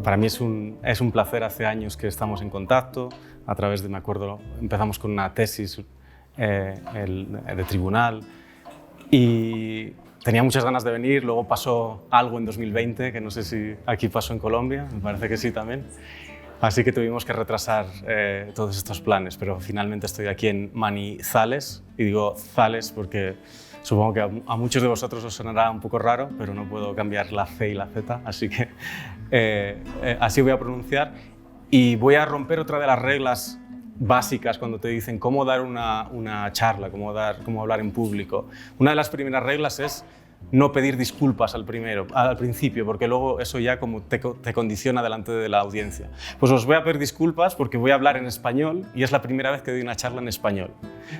Para mí es un placer. Hace años que estamos en contacto a través de, me acuerdo, empezamos con una tesis de tribunal y tenía muchas ganas de venir. Luego pasó algo en 2020, que no sé si aquí pasó en Colombia, me parece que sí también. Así que tuvimos que retrasar todos estos planes, pero finalmente estoy aquí en Manizales, y digo Zales porque supongo que a muchos de vosotros os sonará un poco raro, pero no puedo cambiar la C y la Z, así que así voy a pronunciar. Y voy a romper otra de las reglas básicas cuando te dicen cómo dar una charla, cómo hablar en público. Una de las primeras reglas es no pedir disculpas al principio, porque luego eso ya como te condiciona delante de la audiencia. Pues os voy a pedir disculpas porque voy a hablar en español y es la primera vez que doy una charla en español.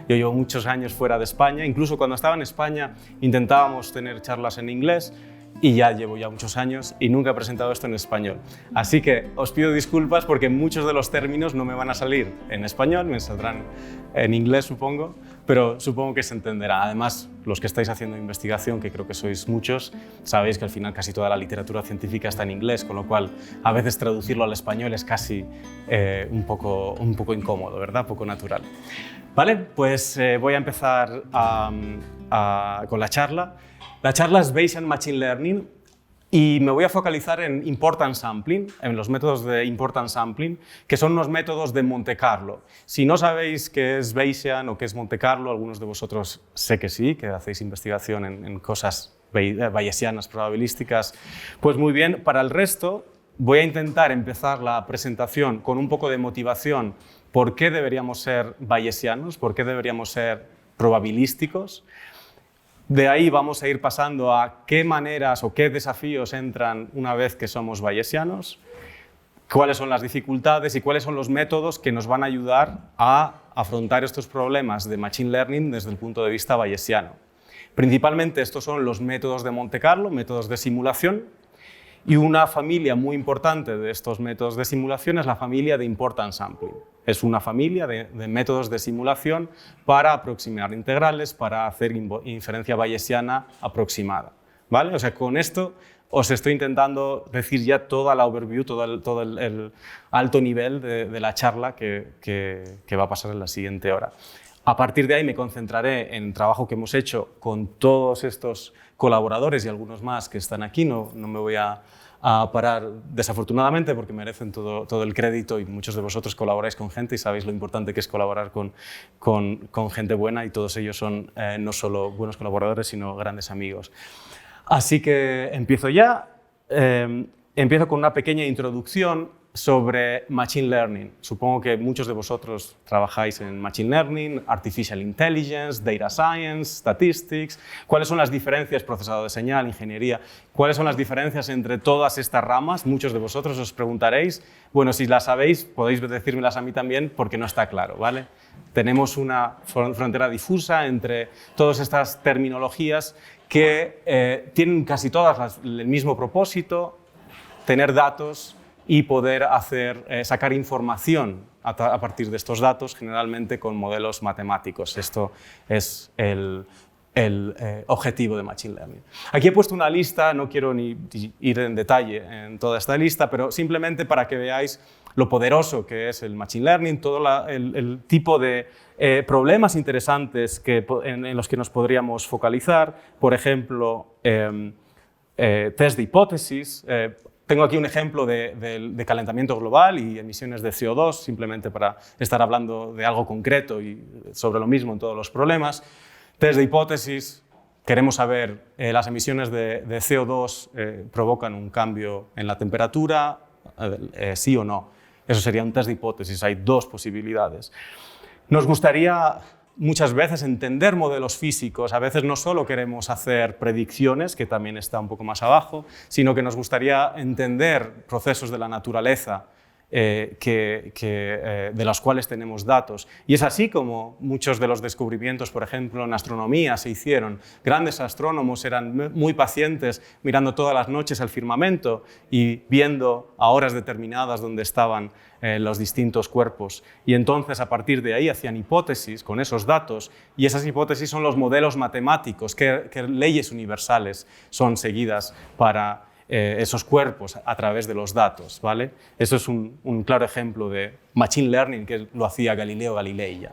Yo llevo muchos años fuera de España, incluso cuando estaba en España intentábamos tener charlas en inglés y ya llevo muchos años y nunca he presentado esto en español. Así que os pido disculpas porque muchos de los términos no me van a salir en español, me saldrán en inglés supongo, pero supongo que se entenderá. Además, los que estáis haciendo investigación, que creo que sois muchos, sabéis que al final casi toda la literatura científica está en inglés, con lo cual a veces traducirlo al español es casi un poco incómodo, ¿verdad? Poco natural. Vale, pues voy a empezar con la charla. La charla es Bayesian Machine Learning y me voy a focalizar en Importance Sampling, en los métodos de Importance Sampling, que son unos métodos de Monte Carlo. Si no sabéis qué es Bayesian o qué es Monte Carlo, algunos de vosotros sé que sí, que hacéis investigación en cosas bayesianas, probabilísticas, pues muy bien. Para el resto voy a intentar empezar la presentación con un poco de motivación. ¿Por qué deberíamos ser bayesianos? ¿Por qué deberíamos ser probabilísticos? De ahí vamos a ir pasando a qué maneras o qué desafíos entran una vez que somos bayesianos, cuáles son las dificultades y cuáles son los métodos que nos van a ayudar a afrontar estos problemas de Machine Learning desde el punto de vista bayesiano. Principalmente estos son los métodos de Monte Carlo, métodos de simulación, y una familia muy importante de estos métodos de simulación es la familia de Importance Sampling. Es una familia de métodos de simulación para aproximar integrales, para hacer inferencia bayesiana aproximada, ¿vale? O sea, con esto os estoy intentando decir ya toda la overview, todo el alto nivel de la charla que va a pasar en la siguiente hora. A partir de ahí me concentraré en el trabajo que hemos hecho con todos estos colaboradores y algunos más que están aquí. No me voy a parar desafortunadamente porque merecen todo el crédito y muchos de vosotros colaboráis con gente y sabéis lo importante que es colaborar con gente buena y todos ellos son no solo buenos colaboradores sino grandes amigos. Así que empiezo ya. Empiezo con una pequeña introducción sobre Machine Learning. Supongo que muchos de vosotros trabajáis en Machine Learning, Artificial Intelligence, Data Science, Statistics. ¿Cuáles son las diferencias? Procesado de señal, ingeniería. ¿Cuáles son las diferencias entre todas estas ramas? Muchos de vosotros os preguntaréis. Bueno, si las sabéis, podéis decírmelas a mí también porque no está claro, ¿vale? Tenemos una frontera difusa entre todas estas terminologías que tienen casi todas el mismo propósito, tener datos y poder sacar información a partir de estos datos, generalmente con modelos matemáticos. Esto es el objetivo de Machine Learning. Aquí he puesto una lista, no quiero ni ir en detalle en toda esta lista, pero simplemente para que veáis lo poderoso que es el Machine Learning, todo el tipo de problemas interesantes en los que nos podríamos focalizar. Por ejemplo, test de hipótesis. Tengo aquí un ejemplo de calentamiento global y emisiones de CO2, simplemente para estar hablando de algo concreto y sobre lo mismo en todos los problemas. Test de hipótesis, queremos saber las emisiones de CO2 provocan un cambio en la temperatura, sí o no. Eso sería un test de hipótesis, hay dos posibilidades. Nos gustaría muchas veces entender modelos físicos. A veces no solo queremos hacer predicciones, que también está un poco más abajo, sino que nos gustaría entender procesos de la naturaleza de los cuales tenemos datos. Y es así como muchos de los descubrimientos, por ejemplo, en astronomía se hicieron. Grandes astrónomos eran muy pacientes mirando todas las noches al firmamento y viendo a horas determinadas dónde estaban los distintos cuerpos. Y entonces, a partir de ahí, hacían hipótesis con esos datos, y esas hipótesis son los modelos matemáticos, qué leyes universales son seguidas para esos cuerpos a través de los datos, ¿vale? Eso es un claro ejemplo de Machine Learning que lo hacía Galileo Galilei ya.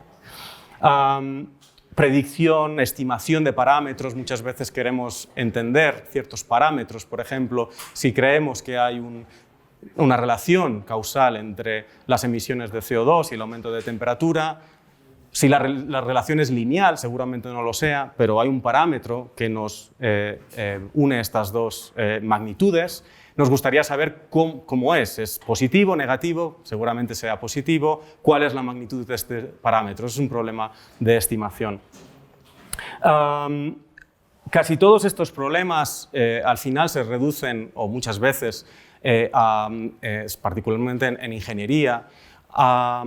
Predicción, estimación de parámetros, muchas veces queremos entender ciertos parámetros, por ejemplo, si creemos que hay una relación causal entre las emisiones de CO2 y el aumento de temperatura. Si la relación es lineal, seguramente no lo sea, pero hay un parámetro que nos une estas dos magnitudes. Nos gustaría saber cómo es positivo, negativo, seguramente sea positivo, cuál es la magnitud de este parámetro. Es un problema de estimación. Casi todos estos problemas al final se reducen, o muchas veces, particularmente en ingeniería, a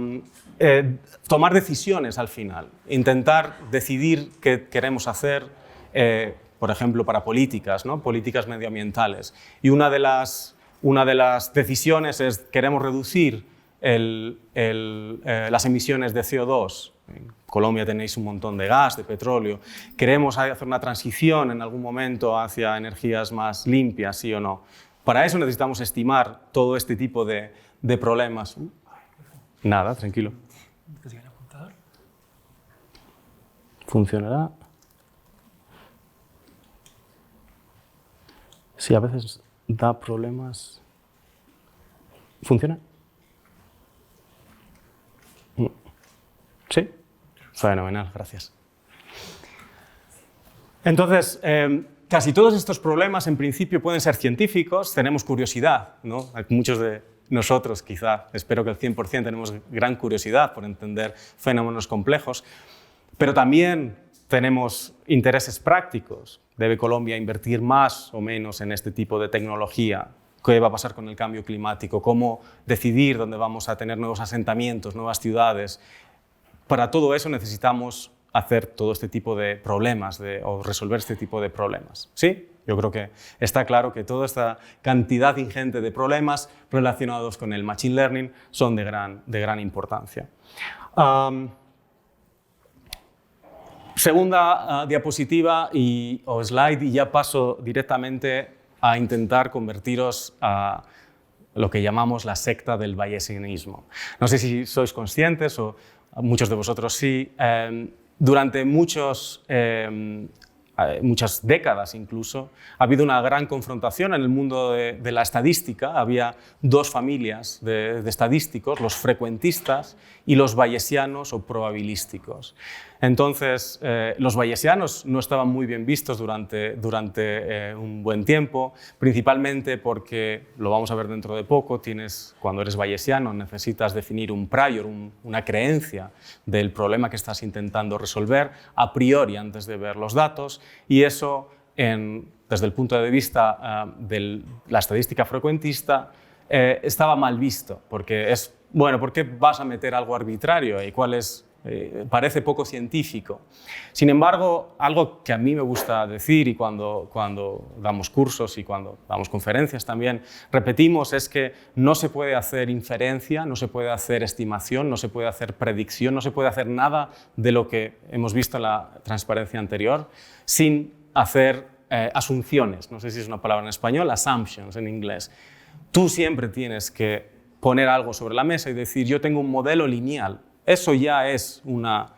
tomar decisiones al final, intentar decidir qué queremos hacer, por ejemplo, para políticas, ¿no? Políticas medioambientales. Y una de las decisiones es queremos reducir las emisiones de CO2. En Colombia tenéis un montón de gas, de petróleo. Queremos hacer una transición en algún momento hacia energías más limpias, sí o no. Para eso necesitamos estimar todo este tipo de problemas. Nada, tranquilo. ¿Funcionará? Sí, a veces da problemas. ¿Funciona? ¿Sí? Fenomenal, gracias. Entonces, casi todos estos problemas en principio pueden ser científicos, tenemos curiosidad, ¿no? Muchos de nosotros, quizá, espero que el 100% tenemos gran curiosidad por entender fenómenos complejos, pero también tenemos intereses prácticos. ¿Debe Colombia invertir más o menos en este tipo de tecnología? ¿Qué va a pasar con el cambio climático? ¿Cómo decidir dónde vamos a tener nuevos asentamientos, nuevas ciudades? Para todo eso necesitamos hacer todo este tipo de problemas o resolver este tipo de problemas. ¿Sí? Yo creo que está claro que toda esta cantidad ingente de problemas relacionados con el Machine Learning son de gran importancia. Segunda diapositiva o slide, y ya paso directamente a intentar convertiros a lo que llamamos la secta del bayesianismo. No sé si sois conscientes, o muchos de vosotros sí, durante muchas décadas incluso, ha habido una gran confrontación en el mundo de la estadística. Había dos familias de estadísticos, los frecuentistas y los bayesianos o probabilísticos. Entonces, los bayesianos no estaban muy bien vistos durante un buen tiempo, principalmente porque, lo vamos a ver dentro de poco, cuando eres bayesiano necesitas definir un prior, una creencia del problema que estás intentando resolver a priori antes de ver los datos, y eso, desde el punto de vista de la estadística frecuentista, estaba mal visto, porque ¿por qué vas a meter algo arbitrario y parece poco científico? Sin embargo, algo que a mí me gusta decir, y cuando damos cursos y cuando damos conferencias también repetimos, es que no se puede hacer inferencia, no se puede hacer estimación, no se puede hacer predicción, no se puede hacer nada de lo que hemos visto en la transparencia anterior sin hacer asunciones. No sé si es una palabra en español, assumptions en inglés. Tú siempre tienes que poner algo sobre la mesa y decir, yo tengo un modelo lineal. Eso ya es una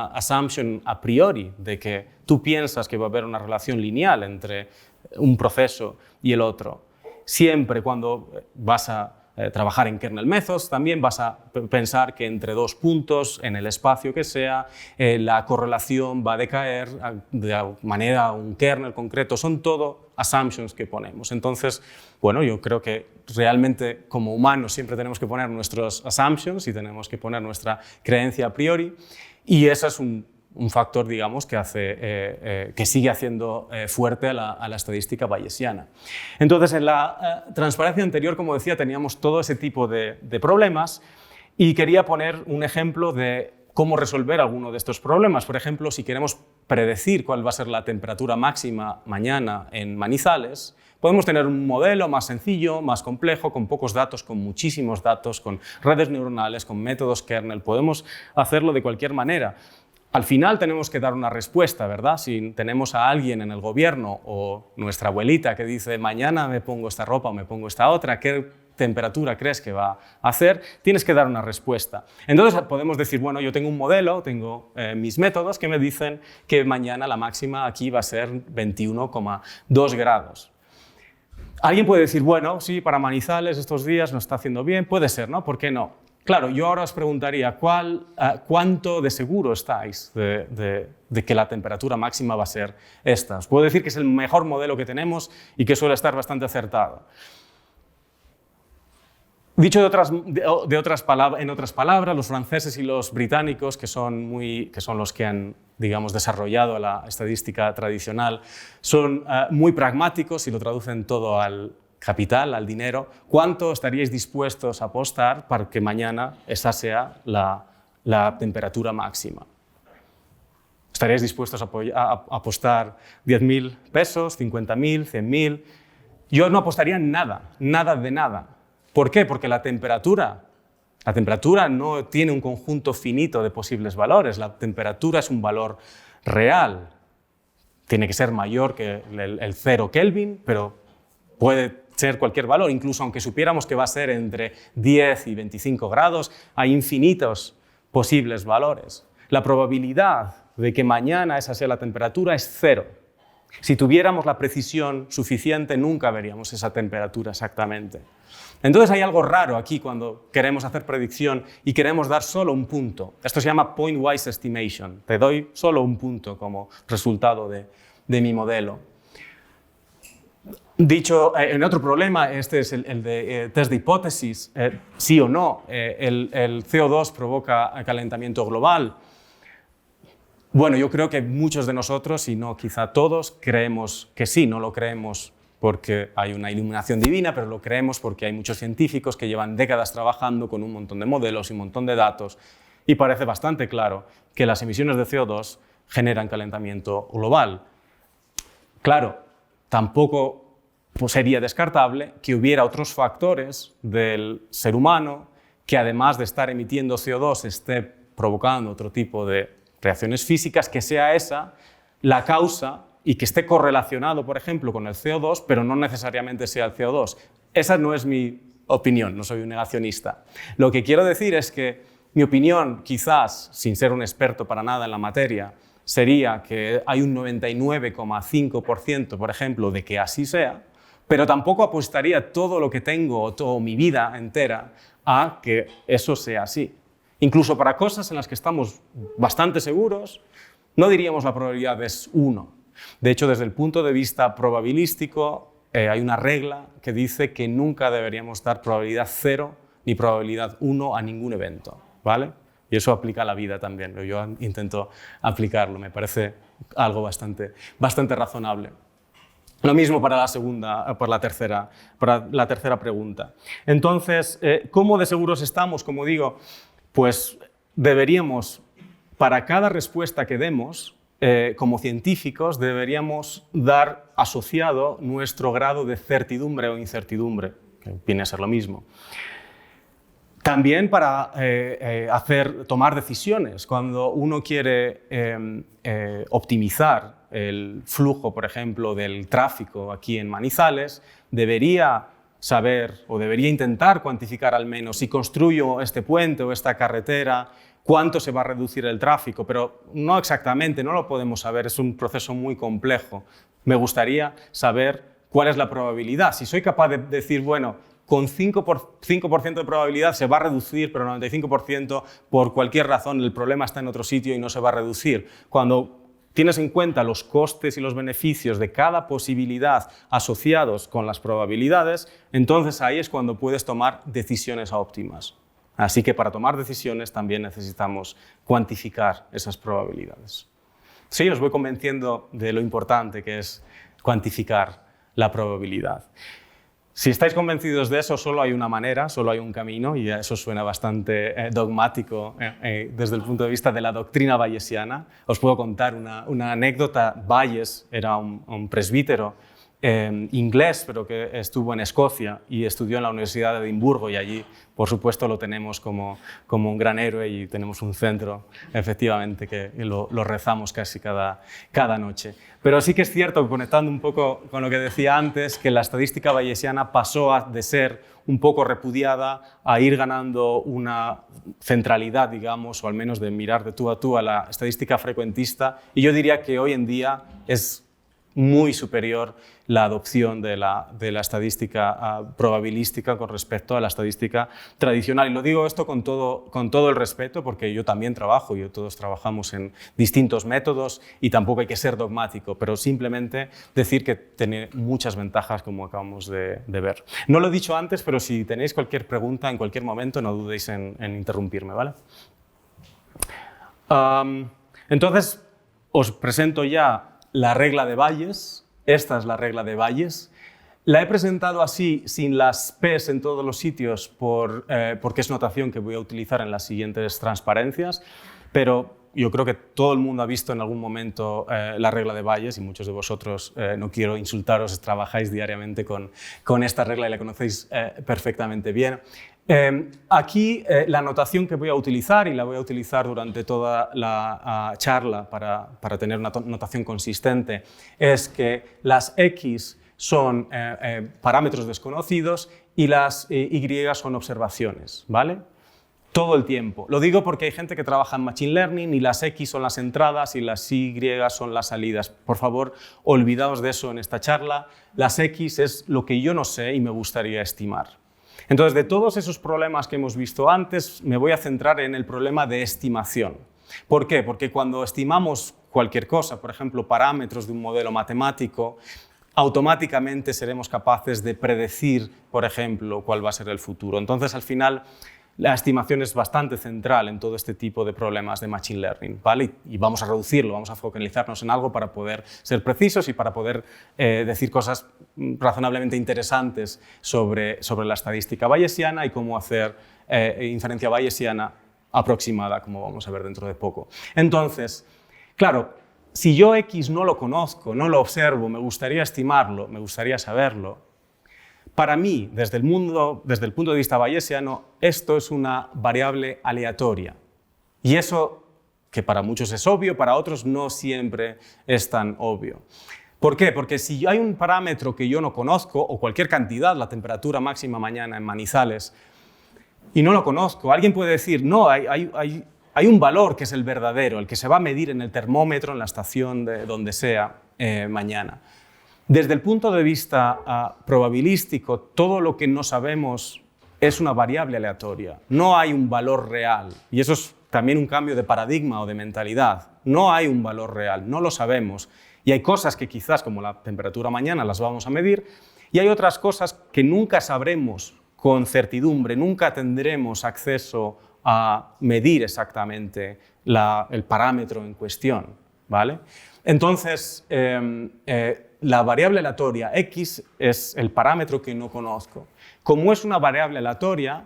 assumption a priori, de que tú piensas que va a haber una relación lineal entre un proceso y el otro. Siempre cuando vas a trabajar en kernel methods, también vas a pensar que entre dos puntos, en el espacio que sea, la correlación va a decaer de manera un kernel concreto. Son todo assumptions que ponemos. Entonces, bueno, yo creo que realmente como humanos siempre tenemos que poner nuestros assumptions y tenemos que poner nuestra creencia a priori, y eso es un factor, digamos, que sigue haciendo fuerte a la estadística bayesiana. Entonces, en la transparencia anterior, como decía, teníamos todo ese tipo de problemas, y quería poner un ejemplo de cómo resolver alguno de estos problemas. Por ejemplo, si queremos predecir cuál va a ser la temperatura máxima mañana en Manizales, podemos tener un modelo más sencillo, más complejo, con pocos datos, con muchísimos datos, con redes neuronales, con métodos kernel. Podemos hacerlo de cualquier manera. al final tenemos que dar una respuesta, ¿verdad? Si tenemos a alguien en el gobierno o nuestra abuelita que dice mañana me pongo esta ropa o me pongo esta otra, ¿qué temperatura crees que va a hacer? Tienes que dar una respuesta. Entonces podemos decir, bueno, yo tengo un modelo, tengo mis métodos que me dicen que mañana la máxima aquí va a ser 21,2 grados. Alguien puede decir, bueno, sí, para Manizales estos días no está haciendo bien, puede ser, ¿no? ¿Por qué no? Claro, yo ahora os preguntaría, ¿cuánto de seguro estáis de que la temperatura máxima va a ser esta? Os puedo decir que es el mejor modelo que tenemos y que suele estar bastante acertado. Dicho en otras palabras, los franceses y los británicos, que son los que han, digamos, desarrollado la estadística tradicional, son muy pragmáticos y lo traducen todo al capital, al dinero. ¿Cuánto estaríais dispuestos a apostar para que mañana esa sea la temperatura máxima? ¿Estaríais dispuestos a apostar 10.000 pesos, 50.000, 100.000? Yo no apostaría nada, nada de nada. ¿Por qué? Porque la temperatura no tiene un conjunto finito de posibles valores. La temperatura es un valor real. Tiene que ser mayor que el 0 Kelvin, pero puede ser cualquier valor. Incluso aunque supiéramos que va a ser entre 10 y 25 grados, hay infinitos posibles valores. La probabilidad de que mañana esa sea la temperatura es 0. Si tuviéramos la precisión suficiente, nunca veríamos esa temperatura exactamente. Entonces hay algo raro aquí cuando queremos hacer predicción y queremos dar solo un punto. Esto se llama point-wise estimation. Te doy solo un punto como resultado de mi modelo. Dicho en otro problema, este es el de test de hipótesis, sí o no, el CO2 provoca calentamiento global. Bueno, yo creo que muchos de nosotros, y no quizá todos, creemos que sí, no lo creemos porque hay una iluminación divina, pero lo creemos porque hay muchos científicos que llevan décadas trabajando con un montón de modelos y un montón de datos y parece bastante claro que las emisiones de CO2 generan calentamiento global. Claro, tampoco sería descartable que hubiera otros factores del ser humano que además de estar emitiendo CO2 esté provocando otro tipo de reacciones físicas, que sea esa la causa y que esté correlacionado, por ejemplo, con el CO2, pero no necesariamente sea el CO2. Esa no es mi opinión, no soy un negacionista. Lo que quiero decir es que mi opinión, quizás, sin ser un experto para nada en la materia, sería que hay un 99,5%, por ejemplo, de que así sea, pero tampoco apostaría todo lo que tengo o toda mi vida entera a que eso sea así. Incluso para cosas en las que estamos bastante seguros, no diríamos la probabilidad es 1. De hecho, desde el punto de vista probabilístico, hay una regla que dice que nunca deberíamos dar probabilidad 0 ni probabilidad 1 a ningún evento, ¿vale? Y eso aplica a la vida también. Yo intento aplicarlo, me parece algo bastante razonable. Lo mismo para la tercera pregunta. Entonces, ¿cómo de seguros estamos? Como digo, pues deberíamos, para cada respuesta que demos, como científicos, deberíamos dar asociado nuestro grado de certidumbre o incertidumbre, que viene a ser lo mismo. También para tomar decisiones. Cuando uno quiere optimizar el flujo, por ejemplo, del tráfico aquí en Manizales, debería saber o debería intentar cuantificar al menos si construyo este puente o esta carretera, cuánto se va a reducir el tráfico, pero no exactamente, no lo podemos saber, es un proceso muy complejo. Me gustaría saber cuál es la probabilidad. Si soy capaz de decir, bueno, con 5% de probabilidad se va a reducir, pero 95% por cualquier razón el problema está en otro sitio y no se va a reducir. Cuando tienes en cuenta los costes y los beneficios de cada posibilidad asociados con las probabilidades, entonces ahí es cuando puedes tomar decisiones óptimas. Así que para tomar decisiones también necesitamos cuantificar esas probabilidades. Sí, os voy convenciendo de lo importante que es cuantificar la probabilidad. Si estáis convencidos de eso, solo hay una manera, solo hay un camino, y eso suena bastante dogmático desde el punto de vista de la doctrina bayesiana. Os puedo contar una anécdota. Bayes era un presbítero inglés, pero que estuvo en Escocia y estudió en la Universidad de Edimburgo, y allí, por supuesto, lo tenemos como un gran héroe, y tenemos un centro, efectivamente, que lo rezamos casi cada noche. Pero sí que es cierto, conectando un poco con lo que decía antes, que la estadística bayesiana pasó de ser un poco repudiada a ir ganando una centralidad, digamos, o al menos de mirar de tú a tú a la estadística frecuentista, y yo diría que hoy en día es muy superior la adopción de la estadística probabilística con respecto a la estadística tradicional. Y lo digo esto con todo el respeto, porque yo también trabajo, y todos trabajamos en distintos métodos, y tampoco hay que ser dogmático, pero simplemente decir que tiene muchas ventajas, como acabamos de ver. No lo he dicho antes, pero si tenéis cualquier pregunta en cualquier momento, no dudéis en interrumpirme, ¿vale? Entonces, os presento ya la regla de Bayes. Esta es la regla de Bayes. La he presentado así, sin las P's en todos los sitios, porque es notación que voy a utilizar en las siguientes transparencias, pero yo creo que todo el mundo ha visto en algún momento la regla de Bayes, y muchos de vosotros, no quiero insultaros, trabajáis diariamente con esta regla y la conocéis perfectamente bien. Aquí la notación que voy a utilizar, y la voy a utilizar durante toda la charla para tener una notación consistente, es que las X son parámetros desconocidos y las Y son observaciones, ¿vale? Todo el tiempo. Lo digo porque hay gente que trabaja en Machine Learning y las X son las entradas y las Y son las salidas. Por favor, olvidaos de eso en esta charla. Las X es lo que yo no sé y me gustaría estimar. Entonces, de todos esos problemas que hemos visto antes, me voy a centrar en el problema de estimación. ¿Por qué? Porque cuando estimamos cualquier cosa, por ejemplo, parámetros de un modelo matemático, automáticamente seremos capaces de predecir, por ejemplo, cuál va a ser el futuro. Entonces, al final, la estimación es bastante central en todo este tipo de problemas de Machine Learning, ¿vale? Y vamos a reducirlo, vamos a focalizarnos en algo para poder ser precisos y para poder decir cosas razonablemente interesantes sobre la estadística bayesiana y cómo hacer inferencia bayesiana aproximada, como vamos a ver dentro de poco. Entonces, claro, si yo X no lo conozco, no lo observo, me gustaría estimarlo, me gustaría saberlo, para mí, desde el punto de vista bayesiano, esto es una variable aleatoria. Y eso, que para muchos es obvio, para otros no siempre es tan obvio. ¿Por qué? Porque si hay un parámetro que yo no conozco, o cualquier cantidad, la temperatura máxima mañana en Manizales, y no lo conozco, alguien puede decir, no, hay un valor que es el verdadero, el que se va a medir en el termómetro, en la estación de donde sea mañana. Desde el punto de vista probabilístico, todo lo que no sabemos es una variable aleatoria. No hay un valor real. Y eso es también un cambio de paradigma o de mentalidad. No hay un valor real, no lo sabemos. Y hay cosas que quizás, como la temperatura mañana, las vamos a medir. Y hay otras cosas que nunca sabremos con certidumbre, nunca tendremos acceso a medir exactamente el parámetro en cuestión, ¿vale? Entonces, la variable aleatoria X es el parámetro que no conozco. Como es una variable aleatoria,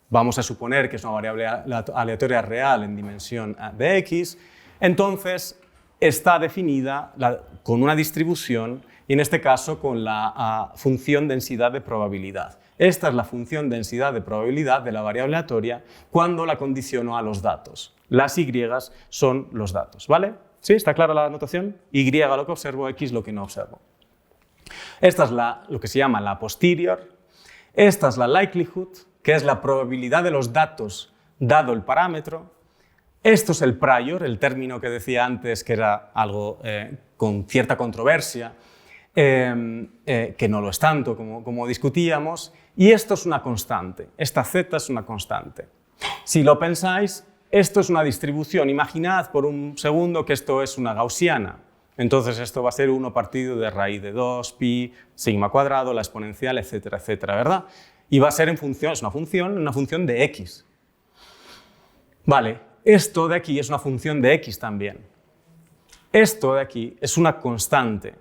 vamos a suponer que es una variable aleatoria real en dimensión de X, entonces está definida con una distribución, y en este caso con la función densidad de probabilidad. Esta es la función densidad de probabilidad de la variable aleatoria cuando la condiciono a los datos. Las Y son los datos, ¿vale? ¿Sí? ¿Está clara la notación? Y lo que observo, X lo que no observo. Esta es lo que se llama la posterior. Esta es la likelihood, que es la probabilidad de los datos dado el parámetro. Esto es el prior, el término que decía antes que era algo con cierta controversia, que no lo es tanto como discutíamos. Y esto es una constante. Esta z es una constante. Si lo pensáis, esto es una distribución. Imaginad por un segundo que esto es una gaussiana. Entonces esto va a ser 1 partido de raíz de 2, pi, sigma cuadrado, la exponencial, etcétera, etcétera, ¿verdad? Y va a ser es una función de x. Vale, esto de aquí es una función de x también. Esto de aquí es una constante.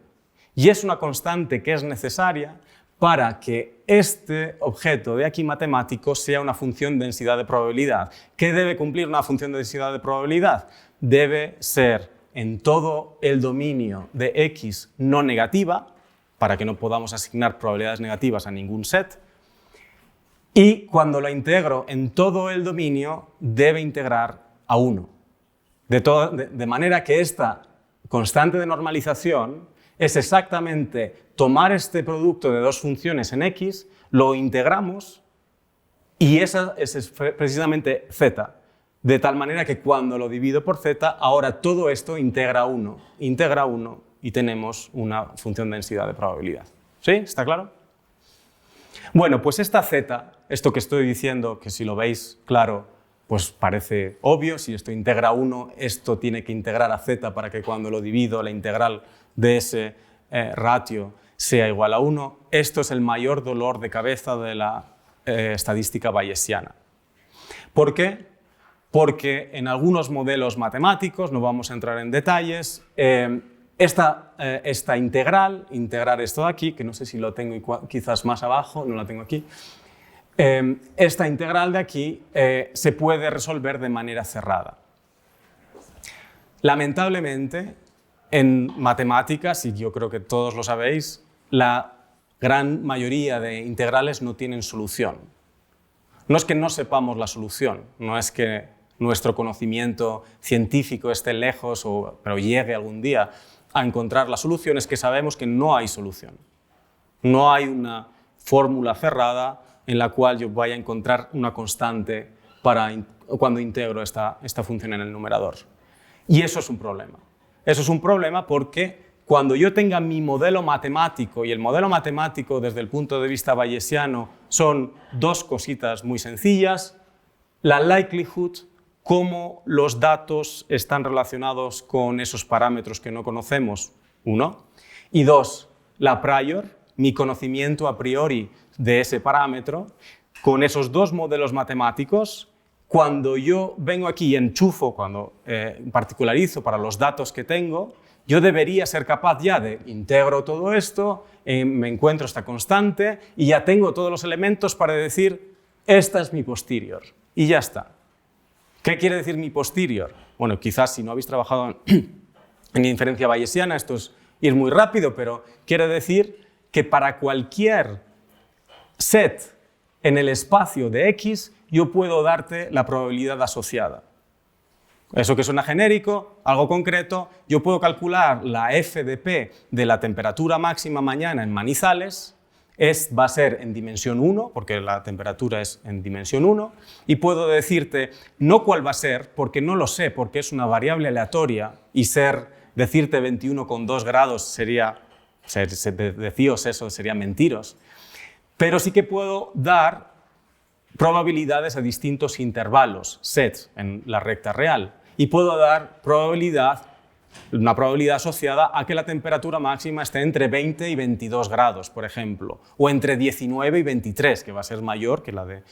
Y es una constante que es necesaria para que este objeto de aquí matemático sea una función de densidad de probabilidad. ¿Qué debe cumplir una función de densidad de probabilidad? Debe ser en todo el dominio de x no negativa, para que no podamos asignar probabilidades negativas a ningún set. Y cuando lo integro en todo el dominio, debe integrar a 1. De manera que esta constante de normalización es exactamente tomar este producto de dos funciones en x, lo integramos y esa es precisamente z. De tal manera que cuando lo divido por z, ahora todo esto integra 1 y tenemos una función de densidad de probabilidad. ¿Sí? ¿Está claro? Bueno, pues esta z, esto que estoy diciendo, que si lo veis claro, pues parece obvio. Si esto integra 1, esto tiene que integrar a z para que cuando lo divido, la integral de ese ratio sea igual a 1. Esto es el mayor dolor de cabeza de la estadística bayesiana. ¿Por qué? Porque en algunos modelos matemáticos, no vamos a entrar en detalles, esta integrar esto de aquí, que no sé si lo tengo quizás más abajo, no la tengo aquí, esta integral de aquí se puede resolver de manera cerrada. Lamentablemente, en matemáticas, y yo creo que todos lo sabéis, la gran mayoría de integrales no tienen solución. No es que no sepamos la solución, no es que nuestro conocimiento científico esté lejos, pero llegue algún día a encontrar la solución, es que sabemos que no hay solución. No hay una fórmula cerrada en la cual yo vaya a encontrar una constante cuando integro esta función en el numerador. Y eso es un problema. Eso es un problema porque cuando yo tenga mi modelo matemático, y el modelo matemático desde el punto de vista bayesiano son dos cositas muy sencillas, la likelihood, cómo los datos están relacionados con esos parámetros que no conocemos, 1, y 2, la prior, mi conocimiento a priori de ese parámetro. Con esos dos modelos matemáticos, cuando yo vengo aquí y enchufo, cuando particularizo para los datos que tengo, yo debería ser capaz ya de integro todo esto, me encuentro esta constante y ya tengo todos los elementos para decir, esta es mi posterior, y ya está. ¿Qué quiere decir mi posterior? Bueno, quizás si no habéis trabajado en inferencia bayesiana, esto es ir muy rápido, pero quiere decir que para cualquier set en el espacio de X, yo puedo darte la probabilidad asociada. Eso que suena genérico, algo concreto, yo puedo calcular la f de p de la temperatura máxima mañana en Manizales, va a ser en dimensión 1, porque la temperatura es en dimensión 1, y puedo decirte no cuál va a ser, porque no lo sé, porque es una variable aleatoria, y decirte 21,2 grados sería, decíos eso, sería mentiros, pero sí que puedo dar probabilidades a distintos intervalos, sets, en la recta real, y puedo dar una probabilidad asociada a que la temperatura máxima esté entre 20 y 22 grados, por ejemplo, o entre 19 y 23, que va a ser mayor que la de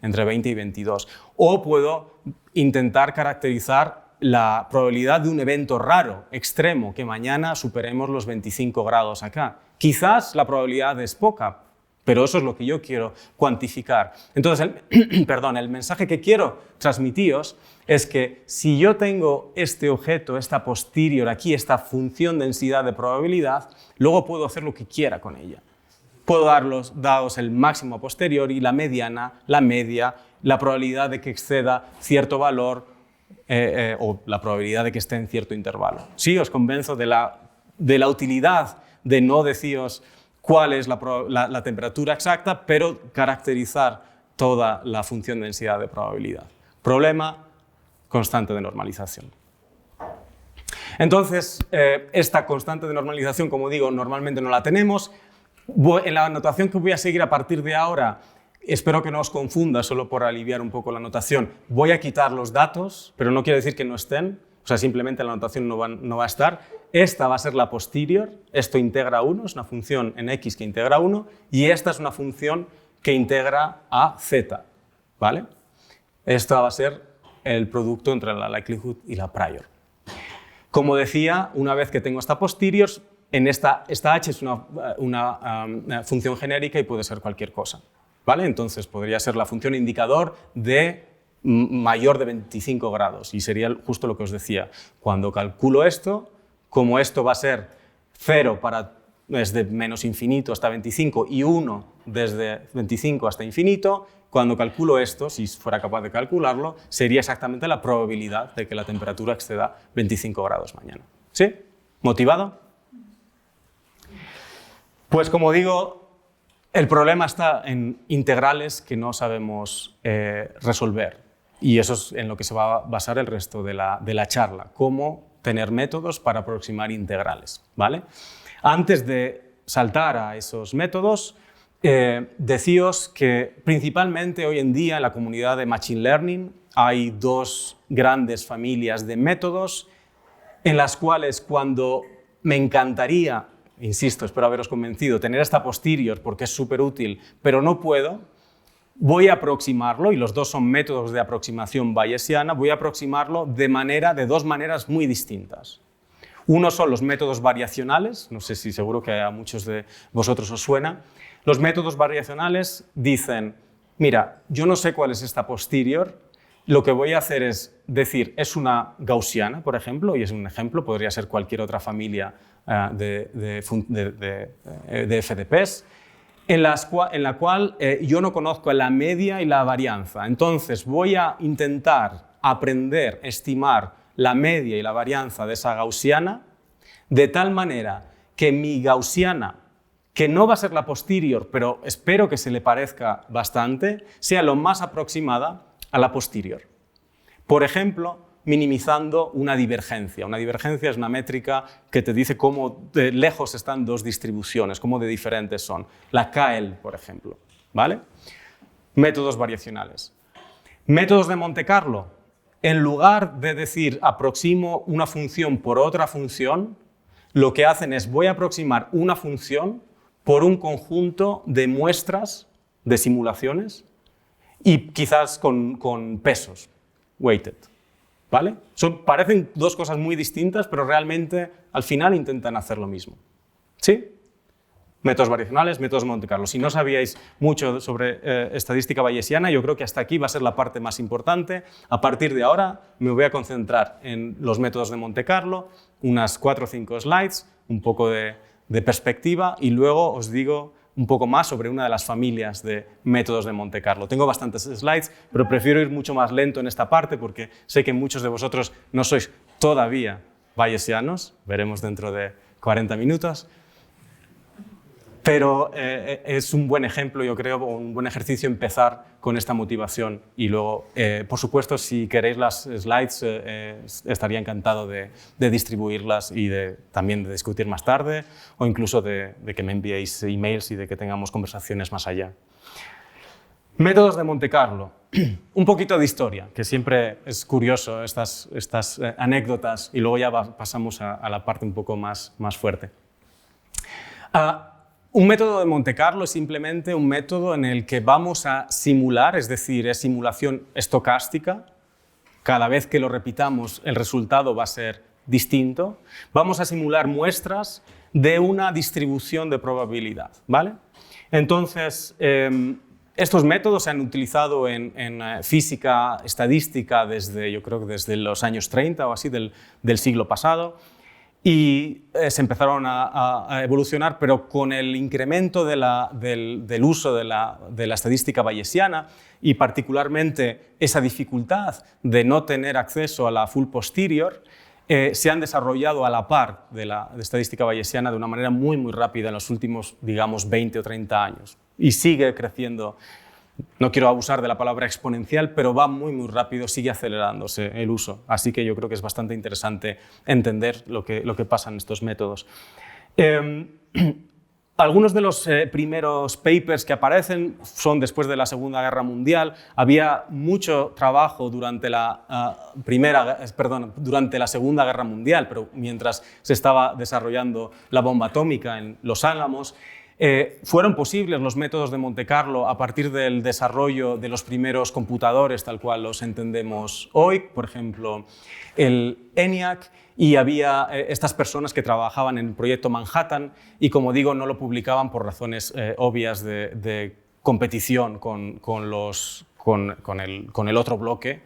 entre 20 y 22. O puedo intentar caracterizar la probabilidad de un evento raro, extremo, que mañana superemos los 25 grados acá. Quizás la probabilidad es poca, pero eso es lo que yo quiero cuantificar. Entonces, el mensaje que quiero transmitiros es que si yo tengo este objeto, esta posterior aquí, esta función densidad de probabilidad, luego puedo hacer lo que quiera con ella. Puedo daros el máximo posterior y la mediana, la media, la probabilidad de que exceda cierto valor o la probabilidad de que esté en cierto intervalo. Sí, os convenzo de la utilidad de no deciros cuál es la temperatura exacta, pero caracterizar toda la función de densidad de probabilidad. Problema, constante de normalización. Entonces, esta constante de normalización, como digo, normalmente no la tenemos. En la notación que voy a seguir a partir de ahora, espero que no os confunda, solo por aliviar un poco la notación. Voy a quitar los datos, pero no quiere decir que no estén. O sea, simplemente la notación no va a estar. Esta va a ser la posterior, esto integra 1, es una función en x que integra 1, y esta es una función que integra a z, ¿vale? Esta va a ser el producto entre la likelihood y la prior. Como decía, una vez que tengo esta posterior, esta h es una función genérica y puede ser cualquier cosa, ¿vale? Entonces podría ser la función indicador de mayor de 25 grados, y sería justo lo que os decía. Cuando calculo esto, como esto va a ser 0 para es de menos infinito hasta 25 y 1 desde 25 hasta infinito. Cuando calculo esto, si fuera capaz de calcularlo, sería exactamente la probabilidad de que la temperatura exceda 25 grados mañana. ¿Sí? ¿Motivado? Pues como digo, el problema está en integrales que no sabemos resolver. Y eso es en lo que se va a basar el resto de la charla. Cómo tener métodos para aproximar integrales, ¿vale? Antes de saltar a esos métodos, decíos que principalmente hoy en día en la comunidad de Machine Learning hay dos grandes familias de métodos en las cuales cuando me encantaría, insisto, espero haberos convencido, tener esta posterior porque es súper útil, pero no puedo, voy a aproximarlo, y los dos son métodos de aproximación bayesiana, voy a aproximarlo de dos maneras muy distintas. Uno son los métodos variacionales, no sé si seguro que a muchos de vosotros os suena. Los métodos variacionales dicen, mira, yo no sé cuál es esta posterior, lo que voy a hacer es decir, es una gaussiana, por ejemplo, y es un ejemplo, podría ser cualquier otra familia de FDPs, en la cual yo no conozco la media y la varianza. Entonces voy a intentar aprender, estimar la media y la varianza de esa gaussiana, de tal manera que mi gaussiana, que no va a ser la posterior, pero espero que se le parezca bastante, sea lo más aproximada a la posterior. Por ejemplo, minimizando una divergencia. Una divergencia es una métrica que te dice cómo de lejos están dos distribuciones, cómo de diferentes son. La KL, por ejemplo, ¿vale? Métodos variacionales. Métodos de Monte Carlo. En lugar de decir aproximo una función por otra función, lo que hacen es voy a aproximar una función por un conjunto de muestras de simulaciones y quizás con pesos, weighted. ¿Vale? Parecen dos cosas muy distintas, pero realmente al final intentan hacer lo mismo. ¿Sí? Métodos variacionales, métodos de Monte Carlo. Si no sabíais mucho sobre estadística bayesiana, yo creo que hasta aquí va a ser la parte más importante. A partir de ahora me voy a concentrar en los métodos de Monte Carlo, unas 4 o 5 slides, un poco de perspectiva, y luego os digo un poco más sobre una de las familias de métodos de Monte Carlo. Tengo bastantes slides, pero prefiero ir mucho más lento en esta parte porque sé que muchos de vosotros no sois todavía bayesianos, veremos dentro de 40 minutos, pero es un buen ejemplo, yo creo, un buen ejercicio empezar con esta motivación y luego, por supuesto, si queréis las slides, estaría encantado de distribuirlas y también de discutir más tarde o incluso de que me enviéis emails y de que tengamos conversaciones más allá. Métodos de Monte Carlo. Un poquito de historia, que siempre es curioso estas anécdotas y luego ya pasamos a la parte un poco más fuerte. Un método de Monte Carlo es simplemente un método en el que vamos a simular, es decir, es simulación estocástica. Cada vez que lo repitamos, el resultado va a ser distinto. Vamos a simular muestras de una distribución de probabilidad, ¿vale? Entonces, estos métodos se han utilizado en física estadística yo creo que desde los años 30 o así del siglo pasado. Y se empezaron a evolucionar, pero con el incremento del uso de la estadística bayesiana y particularmente esa dificultad de no tener acceso a la full posterior, se han desarrollado a la par de la estadística bayesiana de una manera muy, muy rápida en los últimos, digamos, 20 o 30 años. Y sigue creciendo. No quiero abusar de la palabra exponencial, pero va muy, muy rápido, sigue acelerándose el uso. Así que yo creo que es bastante interesante entender lo que pasa en estos métodos. Algunos de los primeros papers que aparecen son después de la Segunda Guerra Mundial. Había mucho trabajo durante la Segunda Guerra Mundial, pero mientras se estaba desarrollando la bomba atómica en Los Álamos, fueron posibles los métodos de Monte Carlo a partir del desarrollo de los primeros computadores tal cual los entendemos hoy, por ejemplo el ENIAC, y había estas personas que trabajaban en el proyecto Manhattan y, como digo, no lo publicaban por razones obvias de competición con el otro bloque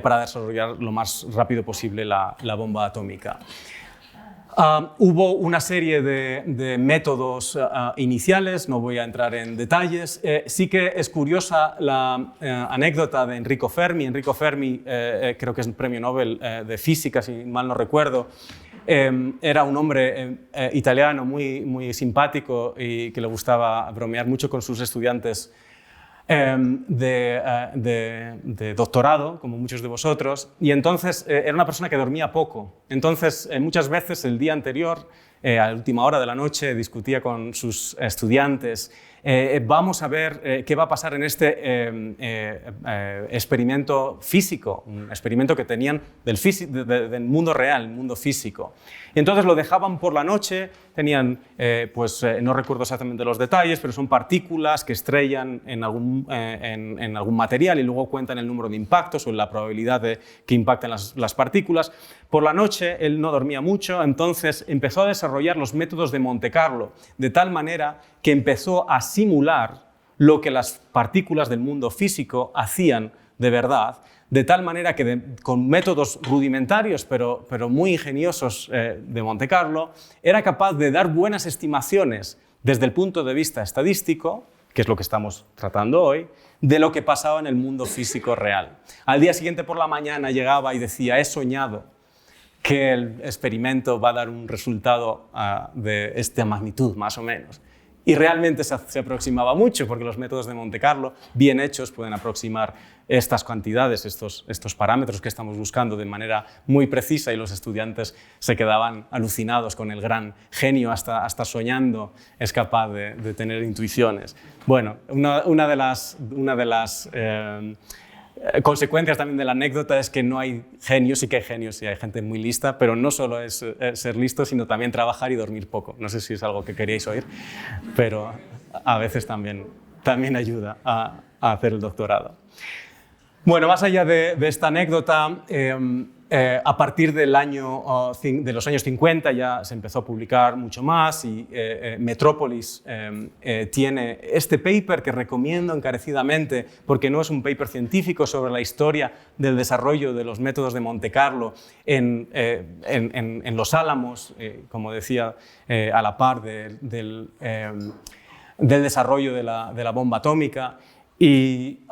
para desarrollar lo más rápido posible la bomba atómica. Hubo una serie de métodos iniciales, no voy a entrar en detalles. Sí que es curiosa la anécdota de Enrico Fermi. Enrico Fermi, creo que es un premio Nobel de física, si mal no recuerdo. Era un hombre italiano muy simpático y que le gustaba bromear mucho con sus estudiantes de doctorado, como muchos de vosotros, y entonces era una persona que dormía poco. Entonces, muchas veces el día anterior, a la última hora de la noche, discutía con sus estudiantes. Vamos a ver qué va a pasar en este experimento físico, un experimento que tenían del mundo real, el mundo físico. Y entonces lo dejaban por la noche, tenían, no recuerdo exactamente los detalles, pero son partículas que estrellan en algún material y luego cuentan el número de impactos o la probabilidad de que impacten las partículas. Por la noche él no dormía mucho, entonces empezó a desarrollar los métodos de Monte Carlo, de tal manera que empezó a simular lo que las partículas del mundo físico hacían de verdad, de tal manera que con métodos rudimentarios pero muy ingeniosos de Monte Carlo, era capaz de dar buenas estimaciones desde el punto de vista estadístico, que es lo que estamos tratando hoy, de lo que pasaba en el mundo físico real. Al día siguiente por la mañana llegaba y decía: he soñado que el experimento va a dar un resultado de esta magnitud, más o menos. Y realmente se aproximaba mucho, porque los métodos de Monte Carlo, bien hechos, pueden aproximar estas cantidades, estos parámetros que estamos buscando de manera muy precisa, y los estudiantes se quedaban alucinados con el gran genio, hasta soñando es capaz de tener intuiciones. Bueno, una de las consecuencias también de la anécdota es que no hay genios, sí que hay genios y hay gente muy lista, pero no solo es ser listo, sino también trabajar y dormir poco. No sé si es algo que queríais oír, pero a veces también ayuda a hacer el doctorado. Bueno, más allá de esta anécdota, a partir de los años 50 ya se empezó a publicar mucho más, y Metropolis tiene este paper que recomiendo encarecidamente, porque no es un paper científico sobre la historia del desarrollo de los métodos de Monte Carlo en Los Álamos, como decía, a la par del desarrollo de la bomba atómica, y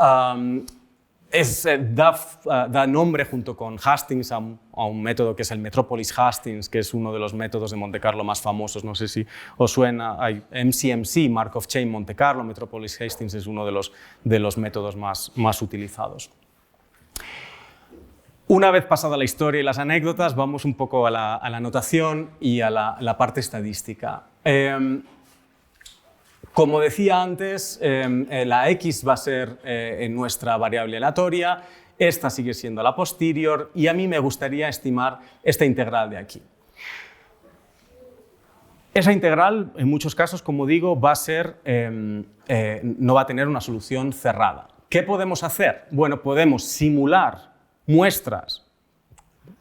da nombre, junto con Hastings, a un método que es el Metropolis Hastings, que es uno de los métodos de Monte Carlo más famosos. No sé si os suena. Hay MCMC, Markov Chain Monte Carlo. Metropolis Hastings es uno de los métodos más utilizados. Una vez pasada la historia y las anécdotas, vamos un poco a la notación y a la parte estadística. Como decía antes, la X va a ser nuestra variable aleatoria, esta sigue siendo la posterior, y a mí me gustaría estimar esta integral de aquí. Esa integral, en muchos casos, como digo, va a ser, no va a tener una solución cerrada. ¿Qué podemos hacer? Bueno, podemos simular muestras,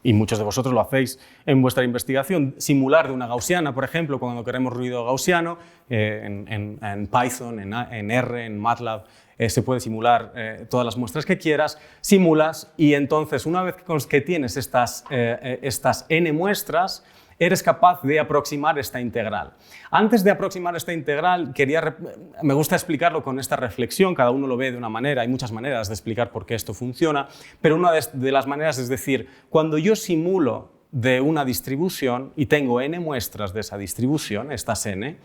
y muchos de vosotros lo hacéis en vuestra investigación, simular de una gaussiana, por ejemplo, cuando queremos ruido gaussiano, en Python, en R, en MATLAB, se puede simular todas las muestras que quieras, simulas, y entonces una vez que tienes estas n muestras, eres capaz de aproximar esta integral. Antes de aproximar esta integral, me gusta explicarlo con esta reflexión. Cada uno lo ve de una manera, hay muchas maneras de explicar por qué esto funciona, pero una de las maneras es decir, cuando yo simulo de una distribución y tengo n muestras de esa distribución, estas n,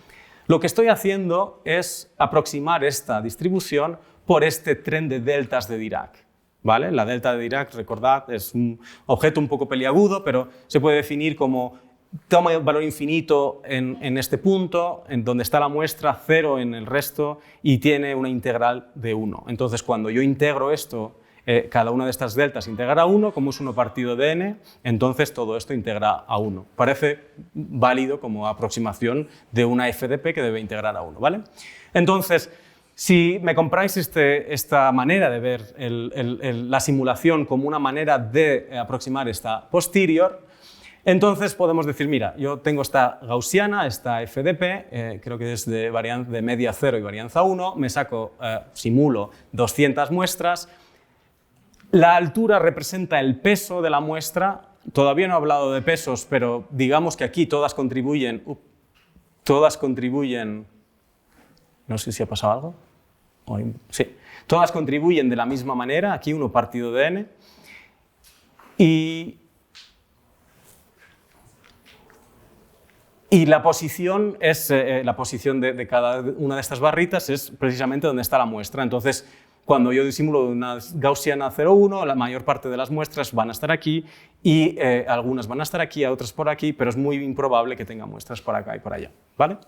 lo que estoy haciendo es aproximar esta distribución por este tren de deltas de Dirac. ¿Vale? La delta de Dirac, recordad, es un objeto un poco peliagudo, pero se puede definir como toma el valor infinito en este punto, en donde está la muestra, 0 en el resto, y tiene una integral de 1. Entonces, cuando yo integro esto, cada una de estas deltas integra a 1, como es 1 partido de n, entonces todo esto integra a 1. Parece válido como aproximación de una FDP que debe integrar a 1, ¿vale? Entonces, si me compráis esta manera de ver la simulación como una manera de aproximar esta posterior, entonces podemos decir, mira, yo tengo esta gaussiana, esta FDP, creo que es de media 0 y varianza 1, simulo 200 muestras, la altura representa el peso de la muestra, todavía no he hablado de pesos, pero digamos que aquí todas contribuyen, no sé si ha pasado algo, sí, todas contribuyen de la misma manera, aquí 1 partido de n, y la posición de cada una de estas barritas es precisamente donde está la muestra. Entonces, cuando yo disimulo una gaussiana 0,1, la mayor parte de las muestras van a estar aquí y algunas van a estar aquí, otras por aquí, pero es muy improbable que tenga muestras por acá y por allá, ¿vale?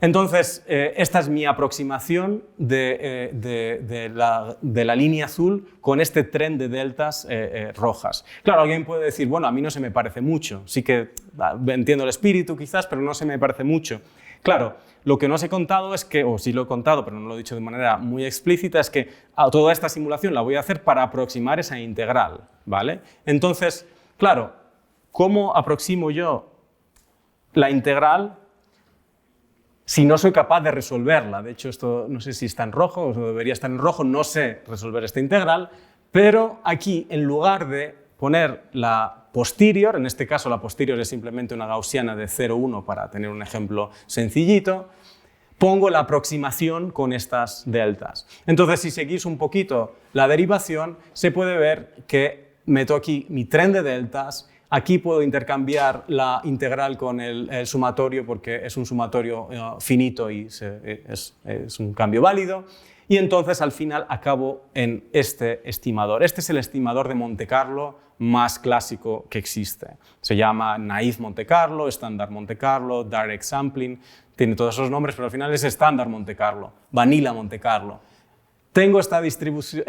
Entonces, esta es mi aproximación de la línea azul con este tren de deltas rojas. Claro, alguien puede decir, bueno, a mí no se me parece mucho, sí que entiendo el espíritu quizás, pero no se me parece mucho. Claro, lo que no os he contado es que, o sí lo he contado, pero no lo he dicho de manera muy explícita, es que toda esta simulación la voy a hacer para aproximar esa integral, ¿vale? Entonces, claro, ¿cómo aproximo yo la integral si no soy capaz de resolverla? De hecho, esto no sé si está en rojo o debería estar en rojo, no sé resolver esta integral, pero aquí, en lugar de poner la posterior, en este caso la posterior es simplemente una gaussiana de 0,1 para tener un ejemplo sencillito, pongo la aproximación con estas deltas. Entonces, si seguís un poquito la derivación, se puede ver que meto aquí mi tren de deltas. Aquí puedo intercambiar la integral con el sumatorio porque es un sumatorio finito y es un cambio válido. Y entonces al final acabo en este estimador. Este es el estimador de Monte Carlo más clásico que existe. Se llama Naive Monte Carlo, Standard Monte Carlo, Direct Sampling, tiene todos esos nombres, pero al final es estándar Monte Carlo, Vanilla Monte Carlo. Tengo esta distribución,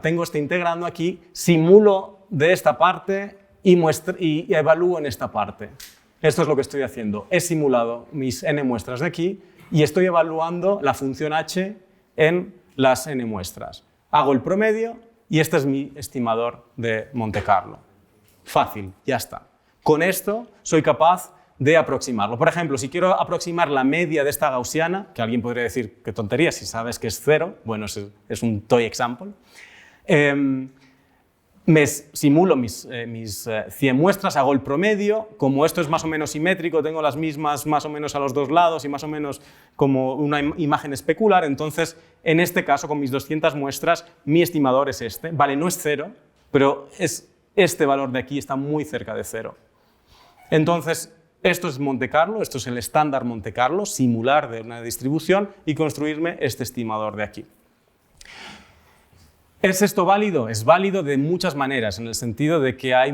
tengo este integrando aquí, simulo de esta parte y evalúo en esta parte. Esto es lo que estoy haciendo. He simulado mis n muestras de aquí y estoy evaluando la función h en las n muestras. Hago el promedio y este es mi estimador de Monte Carlo. Fácil, ya está. Con esto soy capaz de aproximarlo. Por ejemplo, si quiero aproximar la media de esta gaussiana, que alguien podría decir, qué tontería, si sabes que es 0, bueno, es un toy example, simulo mis 100 muestras, hago el promedio, como esto es más o menos simétrico, tengo las mismas más o menos a los dos lados y más o menos como una imagen especular, entonces en este caso con mis 200 muestras mi estimador es este, vale, no es 0, pero este valor de aquí está muy cerca de 0. Entonces esto es Monte Carlo, esto es el estándar Monte Carlo, simular de una distribución y construirme este estimador de aquí. ¿Es esto válido? Es válido de muchas maneras, en el sentido de que hay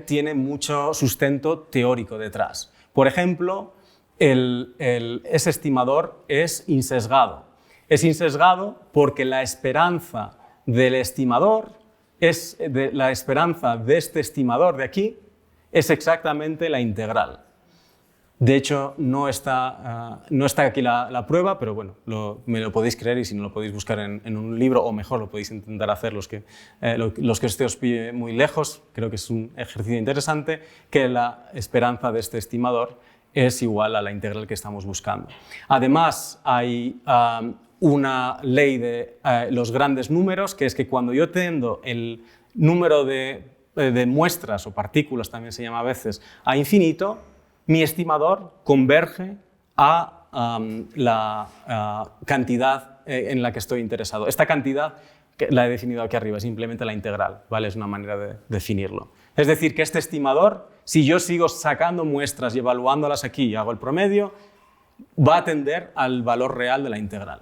tiene mucho sustento teórico detrás. Por ejemplo, ese estimador es insesgado. Es insesgado porque la esperanza del estimador, la esperanza de este estimador de aquí, es exactamente la integral. De hecho, no está aquí la prueba, pero bueno, me lo podéis creer y si no lo podéis buscar en un libro, o mejor lo podéis intentar hacer los que os pille muy lejos, creo que es un ejercicio interesante, que la esperanza de este estimador es igual a la integral que estamos buscando. Además, hay una ley de los grandes números, que es que cuando yo tendo el número de muestras, o partículas también se llama a veces, a infinito, mi estimador converge a la cantidad en la que estoy interesado. Esta cantidad que la he definido aquí arriba, es simplemente la integral, ¿vale? Es una manera de definirlo. Es decir, que este estimador, si yo sigo sacando muestras y evaluándolas aquí y hago el promedio, va a tender al valor real de la integral.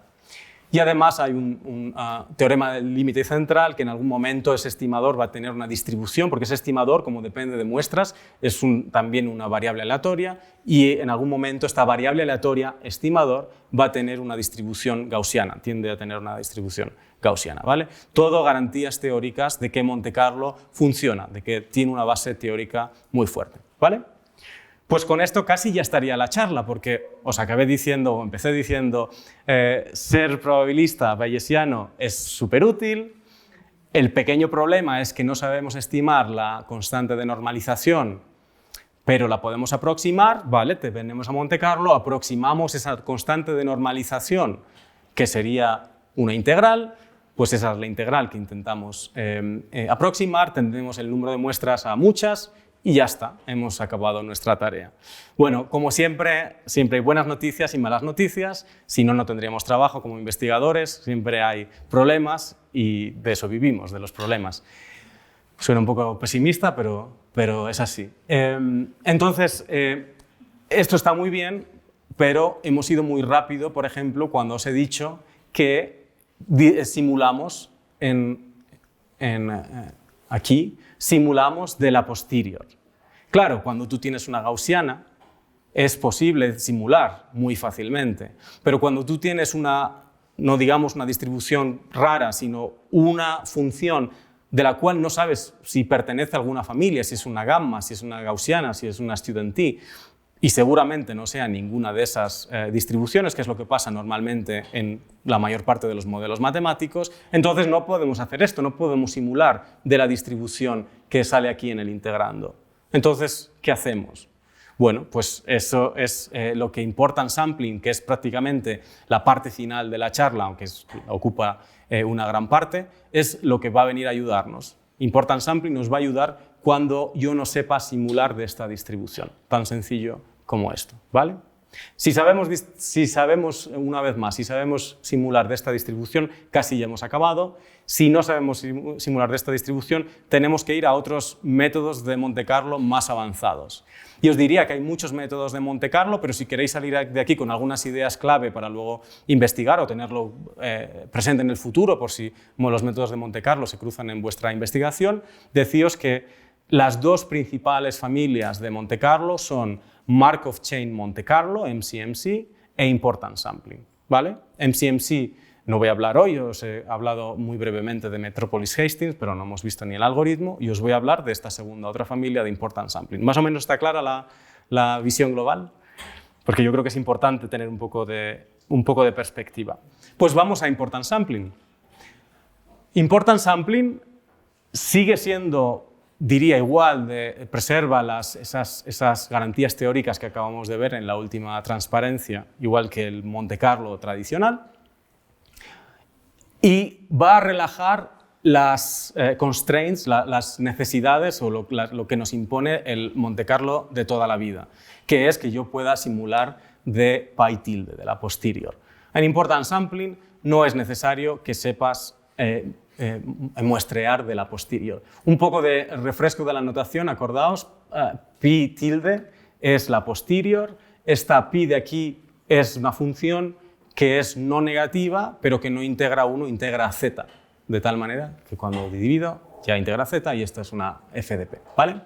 Y además hay un teorema del límite central que en algún momento ese estimador va a tener una distribución, porque ese estimador, como depende de muestras, es también una variable aleatoria y en algún momento esta variable aleatoria estimador va a tener una distribución gaussiana, tiende a tener una distribución gaussiana, ¿vale? Todo garantías teóricas de que Monte Carlo funciona, de que tiene una base teórica muy fuerte, ¿vale? Pues con esto casi ya estaría la charla, porque os acabé diciendo, o empecé diciendo, ser probabilista bayesiano es súper útil. El pequeño problema es que no sabemos estimar la constante de normalización, pero la podemos aproximar, ¿vale? Te venimos a Monte Carlo, aproximamos esa constante de normalización, que sería una integral, pues esa es la integral que intentamos aproximar, tendremos el número de muestras a muchas y ya está, hemos acabado nuestra tarea. Bueno, como siempre, siempre hay buenas noticias y malas noticias, si no, no tendríamos trabajo como investigadores, siempre hay problemas y de eso vivimos, de los problemas. Suena un poco pesimista, pero es así. Entonces, esto está muy bien, pero hemos ido muy rápido, por ejemplo, cuando os he dicho que simulamos aquí, simulamos de la posterior. Claro, cuando tú tienes una gaussiana, es posible simular muy fácilmente, pero cuando tú tienes no digamos una distribución rara, sino una función de la cual no sabes si pertenece a alguna familia, si es una gamma, si es una gaussiana, si es una student t, y seguramente no sea ninguna de esas distribuciones, que es lo que pasa normalmente en la mayor parte de los modelos matemáticos, entonces no podemos hacer esto, no podemos simular de la distribución que sale aquí en el integrando. Entonces, ¿qué hacemos? Bueno, pues eso es lo que Importance Sampling, que es prácticamente la parte final de la charla, aunque ocupa una gran parte, es lo que va a venir a ayudarnos. Importance Sampling nos va a ayudar cuando yo no sepa simular de esta distribución, tan sencillo como esto, ¿vale? Si sabemos, una vez más, si sabemos simular de esta distribución, casi ya hemos acabado. Si no sabemos simular de esta distribución, tenemos que ir a otros métodos de Monte Carlo más avanzados. Y os diría que hay muchos métodos de Monte Carlo, pero si queréis salir de aquí con algunas ideas clave para luego investigar o tenerlo presente en el futuro, por si los métodos de Monte Carlo se cruzan en vuestra investigación, decíos que las dos principales familias de Monte Carlo son Markov Chain Monte Carlo, MCMC, e Importance Sampling, ¿vale? MCMC no voy a hablar hoy, os he hablado muy brevemente de Metropolis Hastings, pero no hemos visto ni el algoritmo, y os voy a hablar de esta segunda, otra familia de Importance Sampling. ¿Más o menos está clara la visión global? Porque yo creo que es importante tener un poco de perspectiva. Pues vamos a Importance Sampling. Importance Sampling sigue siendo, diría igual, preserva esas garantías teóricas que acabamos de ver en la última transparencia, igual que el Monte Carlo tradicional, y va a relajar las constraints, las necesidades o lo que nos impone el Monte Carlo de toda la vida, que es que yo pueda simular de pi tilde, de la posterior. En Importance Sampling no es necesario que sepas muestrear de la posterior. Un poco de refresco de la notación, acordaos, pi tilde es la posterior, esta pi de aquí es una función que es no negativa, pero que no integra 1, integra z, de tal manera que cuando divido ya integra z y esta es una FDP, ¿vale?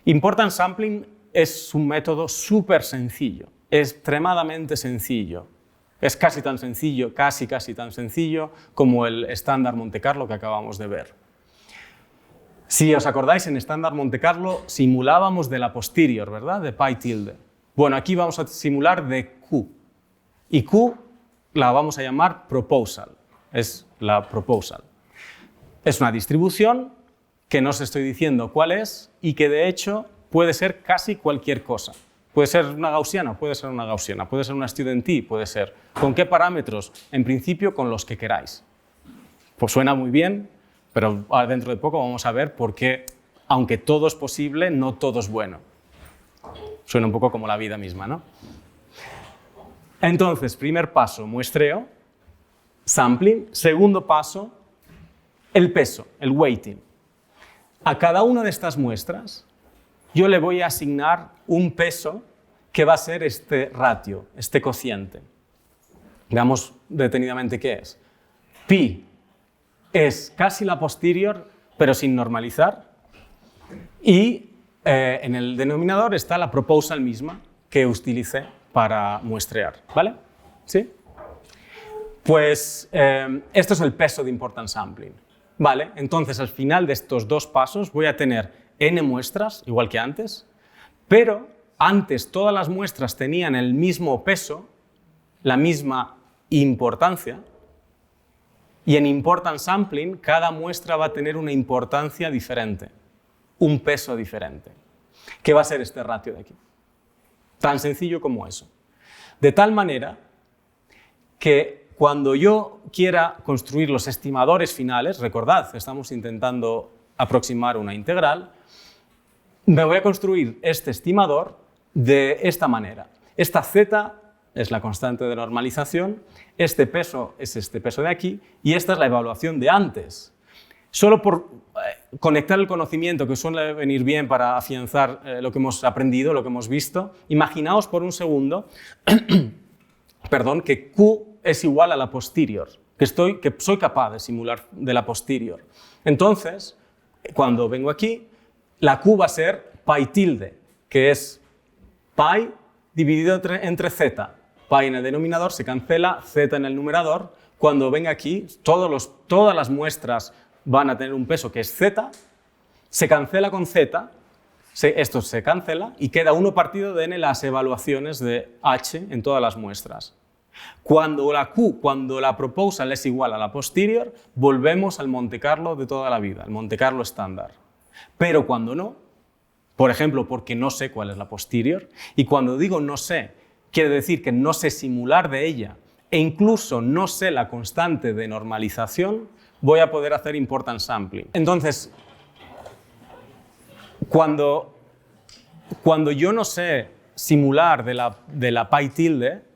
Importance Sampling es un método súper sencillo, extremadamente sencillo. Es casi tan sencillo, casi tan sencillo como el estándar Monte Carlo que acabamos de ver. Si os acordáis, en estándar Monte Carlo simulábamos de la posterior, ¿verdad? De pi tilde. Bueno, aquí vamos a simular de Q. Y Q la vamos a llamar proposal. Es la proposal. Es una distribución que no os estoy diciendo cuál es y que de hecho puede ser casi cualquier cosa. Puede ser una gaussiana, puede ser una gaussiana, puede ser una student t, puede ser. ¿Con qué parámetros? En principio, con los que queráis. Pues suena muy bien, pero dentro de poco vamos a ver por qué, aunque todo es posible, no todo es bueno. Suena un poco como la vida misma, ¿no? Entonces, primer paso, muestreo, sampling. Segundo paso, el peso, el weighting. A cada una de estas muestras yo le voy a asignar un peso que va a ser este ratio, este cociente. Veamos detenidamente qué es. Pi es casi la posterior, pero sin normalizar. Y en el denominador está la proposal misma que utilicé para muestrear, ¿vale? ¿Sí? Pues esto es el peso de Importance Sampling, ¿vale? Entonces, al final de estos dos pasos voy a tener n muestras, igual que antes, pero antes todas las muestras tenían el mismo peso, la misma importancia, y en Importance Sampling cada muestra va a tener una importancia diferente, un peso diferente, que va a ser este ratio de aquí. Tan sencillo como eso. De tal manera que cuando yo quiera construir los estimadores finales, recordad, estamos intentando aproximar una integral, me voy a construir este estimador de esta manera. Esta z es la constante de normalización, este peso es este peso de aquí y esta es la evaluación de antes. Solo por conectar el conocimiento, que suele venir bien para afianzar lo que hemos aprendido, lo que hemos visto, imaginaos por un segundo perdón, que Q es igual a la posterior, que soy capaz de simular de la posterior. Entonces, cuando vengo aquí, la Q va a ser pi tilde, que es pi dividido entre z. Pi en el denominador se cancela, z en el numerador. Cuando venga aquí, todas las muestras van a tener un peso que es z, se cancela con z, esto se cancela y queda 1 partido de n las evaluaciones de h en todas las muestras. Cuando la Q, cuando la proposal es igual a la posterior, volvemos al Monte Carlo de toda la vida, el Monte Carlo estándar. Pero cuando no, por ejemplo, porque no sé cuál es la posterior, y cuando digo no sé, quiere decir que no sé simular de ella e incluso no sé la constante de normalización, voy a poder hacer importance sampling. Entonces, cuando yo no sé simular de la pi tilde,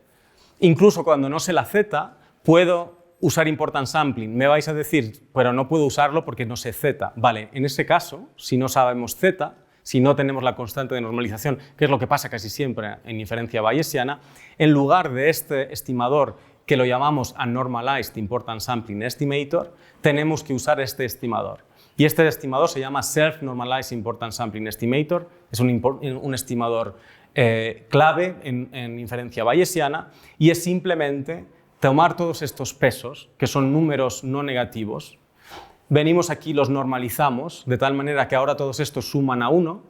incluso cuando no sé la z, puedo usar importance sampling. Me vais a decir, pero no puedo usarlo porque no sé z. Vale, en ese caso, si no sabemos z, si no tenemos la constante de normalización, que es lo que pasa casi siempre en inferencia bayesiana, en lugar de este estimador que lo llamamos Unnormalized Importance Sampling Estimator, tenemos que usar este estimador. Y este estimador se llama Self-Normalized Importance Sampling Estimator, es un estimador clave en inferencia bayesiana y es simplemente tomar todos estos pesos, que son números no negativos, venimos aquí, los normalizamos, de tal manera que ahora todos estos suman a 1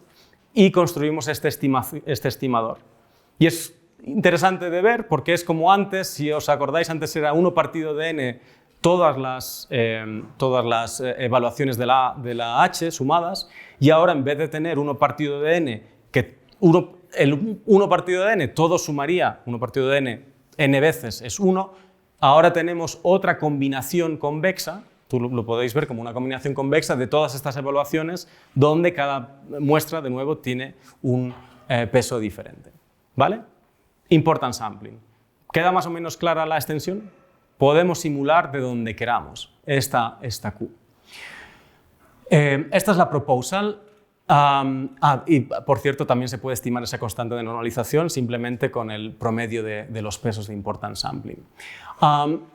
y construimos este estimador. Y es interesante de ver porque es como antes, si os acordáis, antes era 1 partido de n todas las evaluaciones de la h sumadas y ahora en vez de tener 1 partido de n, el 1 partido de n todo sumaría, 1 partido de n veces es 1, ahora tenemos otra combinación convexa. Tú lo podéis ver como una combinación convexa de todas estas evaluaciones donde cada muestra, de nuevo, tiene un peso diferente. ¿Vale? Importance sampling. ¿Queda más o menos clara la extensión? Podemos simular de donde queramos esta Q. Esta es la proposal. Y por cierto, también se puede estimar esa constante de normalización simplemente con el promedio de los pesos de importance sampling.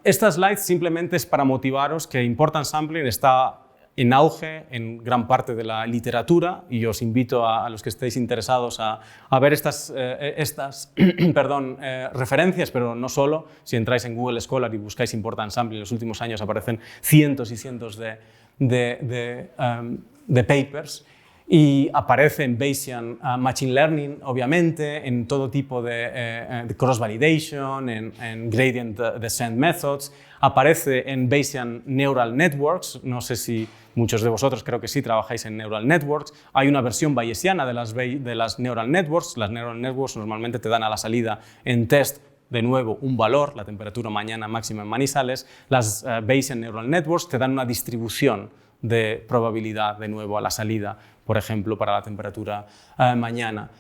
Esta slide simplemente es para motivaros que importance sampling está en auge en gran parte de la literatura y os invito a los que estéis interesados a ver estas referencias, pero no solo. Si entráis en Google Scholar y buscáis importance sampling, en los últimos años aparecen cientos y cientos de papers. Y aparece en Bayesian Machine Learning, obviamente, en todo tipo de cross-validation, en Gradient Descent Methods, aparece en Bayesian Neural Networks, no sé si muchos de vosotros creo que sí trabajáis en Neural Networks, hay una versión bayesiana de las Neural Networks, las Neural Networks normalmente te dan a la salida en test de nuevo un valor, la temperatura mañana máxima en Manizales, las Bayesian Neural Networks te dan una distribución de probabilidad de nuevo a la salida, por ejemplo, para la temperatura mañana.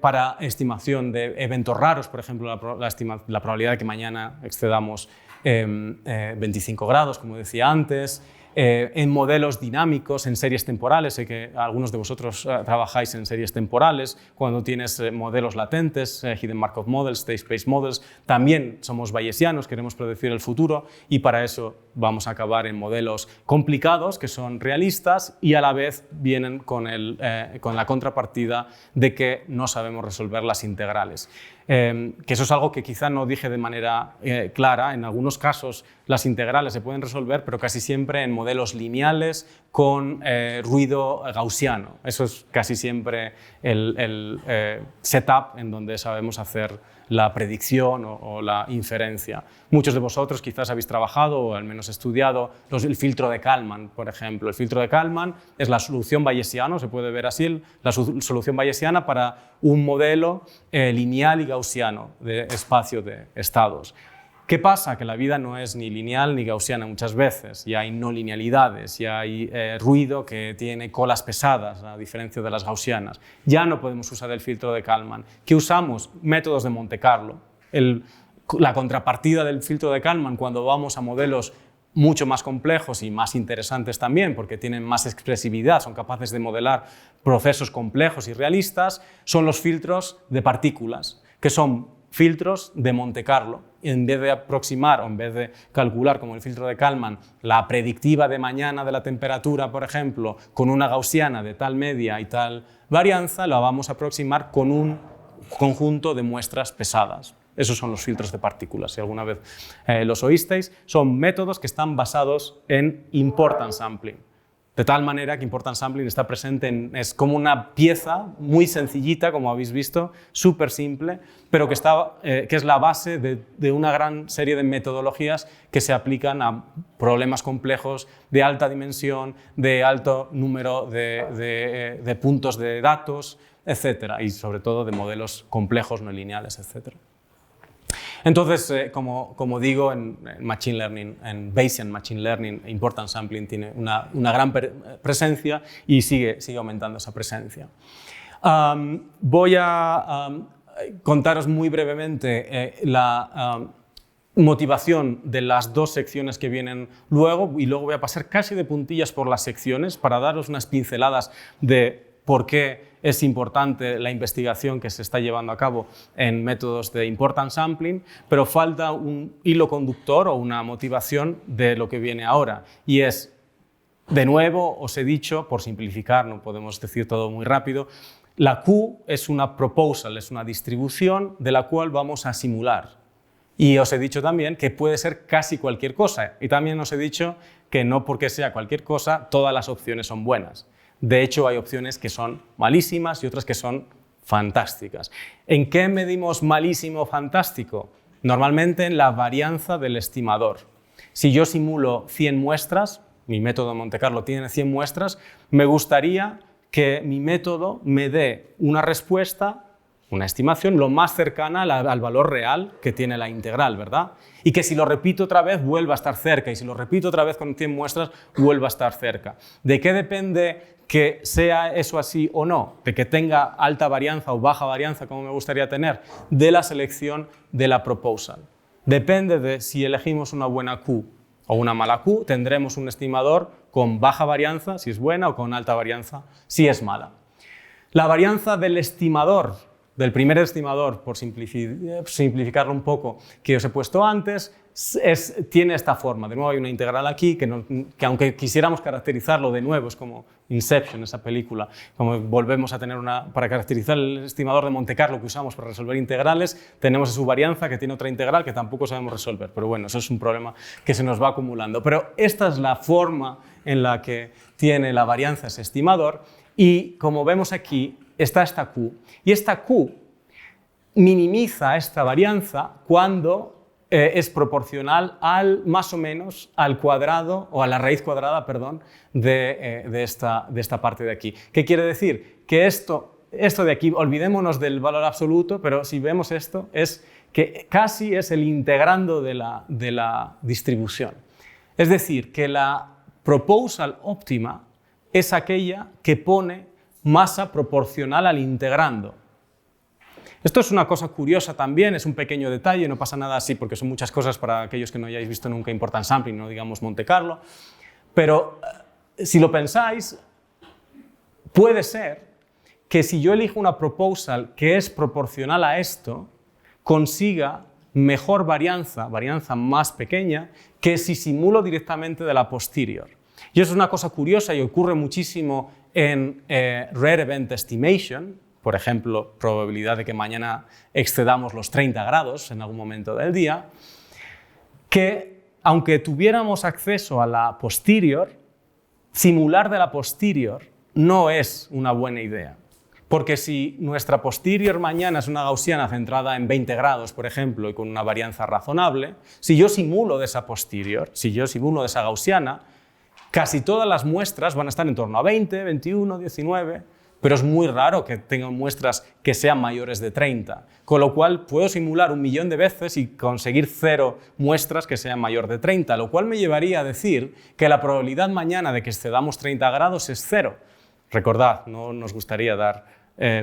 Para estimación de eventos raros, por ejemplo, la probabilidad de que mañana excedamos 25 grados, como decía antes, en modelos dinámicos, en series temporales, sé que algunos de vosotros trabajáis en series temporales, cuando tienes modelos latentes, Hidden Markov Models, State Space Models, también somos bayesianos, queremos predecir el futuro y para eso vamos a acabar en modelos complicados que son realistas y a la vez vienen con la contrapartida de que no sabemos resolver las integrales. Que eso es algo que quizá no dije de manera clara. En algunos casos las integrales se pueden resolver, pero casi siempre en modelos lineales con ruido gaussiano. Eso es casi siempre el setup en donde sabemos hacer la predicción o la inferencia. Muchos de vosotros quizás habéis trabajado o al menos estudiado el filtro de Kalman, por ejemplo. El filtro de Kalman es la solución bayesiana, se puede ver así, la solución bayesiana para un modelo lineal y gaussiano de espacio de estados. ¿Qué pasa? Que la vida no es ni lineal ni gaussiana muchas veces, y hay no linealidades, y hay ruido que tiene colas pesadas, a diferencia de las gaussianas. Ya no podemos usar el filtro de Kalman. ¿Qué usamos? Métodos de Monte Carlo. La contrapartida del filtro de Kalman, cuando vamos a modelos mucho más complejos y más interesantes también, porque tienen más expresividad, son capaces de modelar procesos complejos y realistas, son los filtros de partículas, que son filtros de Monte Carlo. En vez de aproximar o en vez de calcular, como el filtro de Kalman, la predictiva de mañana de la temperatura, por ejemplo, con una gaussiana de tal media y tal varianza, la vamos a aproximar con un conjunto de muestras pesadas. Esos son los filtros de partículas, si alguna vez los oísteis. Son métodos que están basados en importance sampling. De tal manera que importance sampling está presente es como una pieza muy sencillita, como habéis visto, súper simple, pero que es la base de una gran serie de metodologías que se aplican a problemas complejos de alta dimensión, de alto número de puntos de datos, etc. Y sobre todo de modelos complejos no lineales, etc. Entonces, como digo, en Machine Learning, en Bayesian Machine Learning, Importance Sampling tiene una gran presencia y sigue aumentando esa presencia. Voy a contaros muy brevemente la motivación de las dos secciones que vienen luego, y luego voy a pasar casi de puntillas por las secciones para daros unas pinceladas de por qué es importante la investigación que se está llevando a cabo en métodos de importance sampling, pero falta un hilo conductor o una motivación de lo que viene ahora. Y es, de nuevo, os he dicho, por simplificar, no podemos decir todo muy rápido, la Q es una proposal, es una distribución de la cual vamos a simular. Y os he dicho también que puede ser casi cualquier cosa. Y también os he dicho que no porque sea cualquier cosa, todas las opciones son buenas. De hecho, hay opciones que son malísimas y otras que son fantásticas. ¿En qué medimos malísimo o fantástico? Normalmente en la varianza del estimador. Si yo simulo 100 muestras, mi método Monte Carlo tiene 100 muestras, me gustaría que mi método me dé una respuesta, una estimación, lo más cercana al valor real que tiene la integral, ¿verdad? Y que si lo repito otra vez vuelva a estar cerca, y si lo repito otra vez con 100 muestras vuelva a estar cerca. ¿De qué depende que sea eso así o no? De que tenga alta varianza o baja varianza, como me gustaría tener, de la selección de la proposal. Depende de si elegimos una buena Q o una mala Q, tendremos un estimador con baja varianza, si es buena, o con alta varianza, si es mala. La varianza del estimador, del primer estimador, por simplificarlo un poco, que os he puesto antes, tiene esta forma. De nuevo hay una integral aquí que aunque quisiéramos caracterizarlo de nuevo, es como Inception, esa película, como volvemos a tener para caracterizar el estimador de Monte Carlo que usamos para resolver integrales, tenemos su varianza que tiene otra integral que tampoco sabemos resolver, pero bueno, eso es un problema que se nos va acumulando. Pero esta es la forma en la que tiene la varianza ese estimador, y como vemos aquí está esta Q, y esta Q minimiza esta varianza cuando es proporcional más o menos al cuadrado, o a la raíz cuadrada, perdón, de esta parte de aquí. ¿Qué quiere decir? Que esto de aquí, olvidémonos del valor absoluto, pero si vemos esto, es que casi es el integrando de la distribución. Es decir, que la proposal óptima es aquella que pone masa proporcional al integrando. Esto es una cosa curiosa también, es un pequeño detalle, no pasa nada así porque son muchas cosas para aquellos que no hayáis visto nunca Importance Sampling, no digamos Monte Carlo, pero si lo pensáis, puede ser que si yo elijo una proposal que es proporcional a esto, consiga mejor varianza más pequeña, que si simulo directamente de la posterior. Y eso es una cosa curiosa y ocurre muchísimo en Rare Event Estimation, por ejemplo, probabilidad de que mañana excedamos los 30 grados en algún momento del día, que aunque tuviéramos acceso a la posterior, simular de la posterior no es una buena idea. Porque si nuestra posterior mañana es una gaussiana centrada en 20 grados, por ejemplo, y con una varianza razonable, si yo simulo de esa posterior, si yo simulo de esa gaussiana, casi todas las muestras van a estar en torno a 20, 21, 19, pero es muy raro que tengan muestras que sean mayores de 30, con lo cual puedo simular 1.000.000 de veces y conseguir 0 muestras que sean mayor de 30, lo cual me llevaría a decir que la probabilidad mañana de que excedamos 30 grados es 0. Recordad, no nos gustaría dar